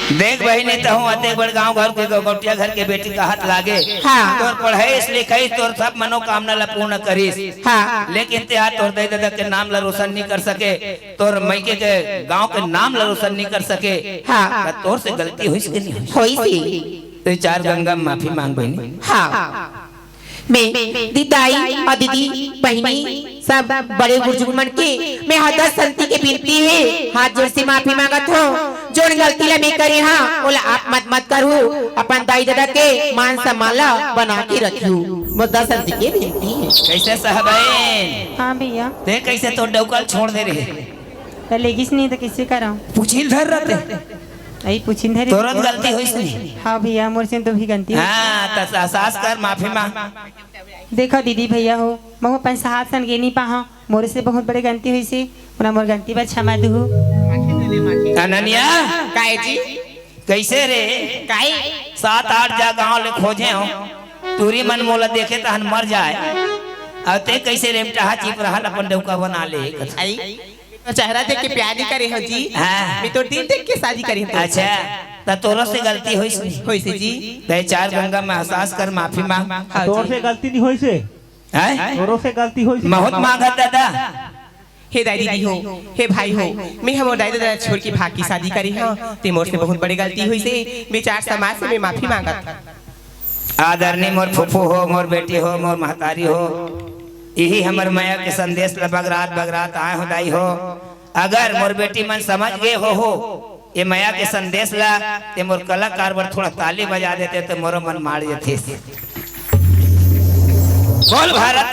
देख बहनी तो हूँ अते बड़ गांव घर के गौटिया घर के बेटी का हाथ लागे। हाँ। तोर पढ़ाईस लिखाईस तोर सब मनोकामना ला पूर्ण करीस। हाँ। लेकिन ते आज तोर दई दादा के नाम ला रोशन नहीं कर सके, तोर मैके के गांव के नाम ला रोशन नहीं कर सके। हाँ। तो तोर से गलती हुई कि नहीं हुई? होई सी तो चार गंगा में माफी मांग बहनी। हाँ मैं दीदाई और दीदी बहनी सब बड़े बुजुर्ग मन के मैं हदस संति के विनती है हाथ जोड़ से माफी मांगत हो। जोन गलती ला मैं करे हाँ ओला आप मत करू। अपन दाई दादा के मान सम्मान ला बना के रखियो मुद्दा संति के विनती है। कैसे साहब हाँ भैया ते कैसे तो डौकल छोड़ दे रहे लेगिस नहीं तो किससे कराऊं पूछिल धर रहते यही पूछिन धरी तुरंत गलती हुई नहीं। हाँ भैया मोर से तो भी गलती हुई। हाँ तो एहसास कर माफी मांग। देखो दीदी भैया हो मैं अपन साथ सन गे नहीं पाहा मोर से बहुत बड़ी गलती हुई सी उना मोर गलती पर क्षमा दू। अनन्या काहे जी कैसे रे काहे 7-8 जा गांव ले खोजे हो तूरी मन मोला देखे तो हन मर जाए और ते कैसे रेमटा चिप रहा अपन डौका बना ले। आई तो चेहरा देख के प्यार नहीं करे हो जी। हाँ। मैं तो दिल देख के शादी करी हूं। अच्छा तो तोरो से गलती हुई होई से जी ते चार गंगा में एहसास कर माफी मांग। हाँ तोर जी। से गलती नहीं होई से हैं तोरो से गलती होई से बहुत मांगा दादा। हे दाई दीदी हो हे भाई हो मैं हम दाई दादा छोड़ के भाग की शादी करी हूं ते मोर से बहुत बड़ी गलती हुई से मैं चार समाज से मैं माफी मांगत। आदरणीय मोर फूफू हो, मोर बेटी हो, मोर महतारी हो, यही हमर माया के संदेश ला बगरात बगरात आए हो दाई हो। अगर मोर बेटी मन समझ गए हो ये माया के संदेश ला ते मोर कलाकार बर थोड़ा ताली बजा देते तो मोरो मन मार जेथे। बोल भारत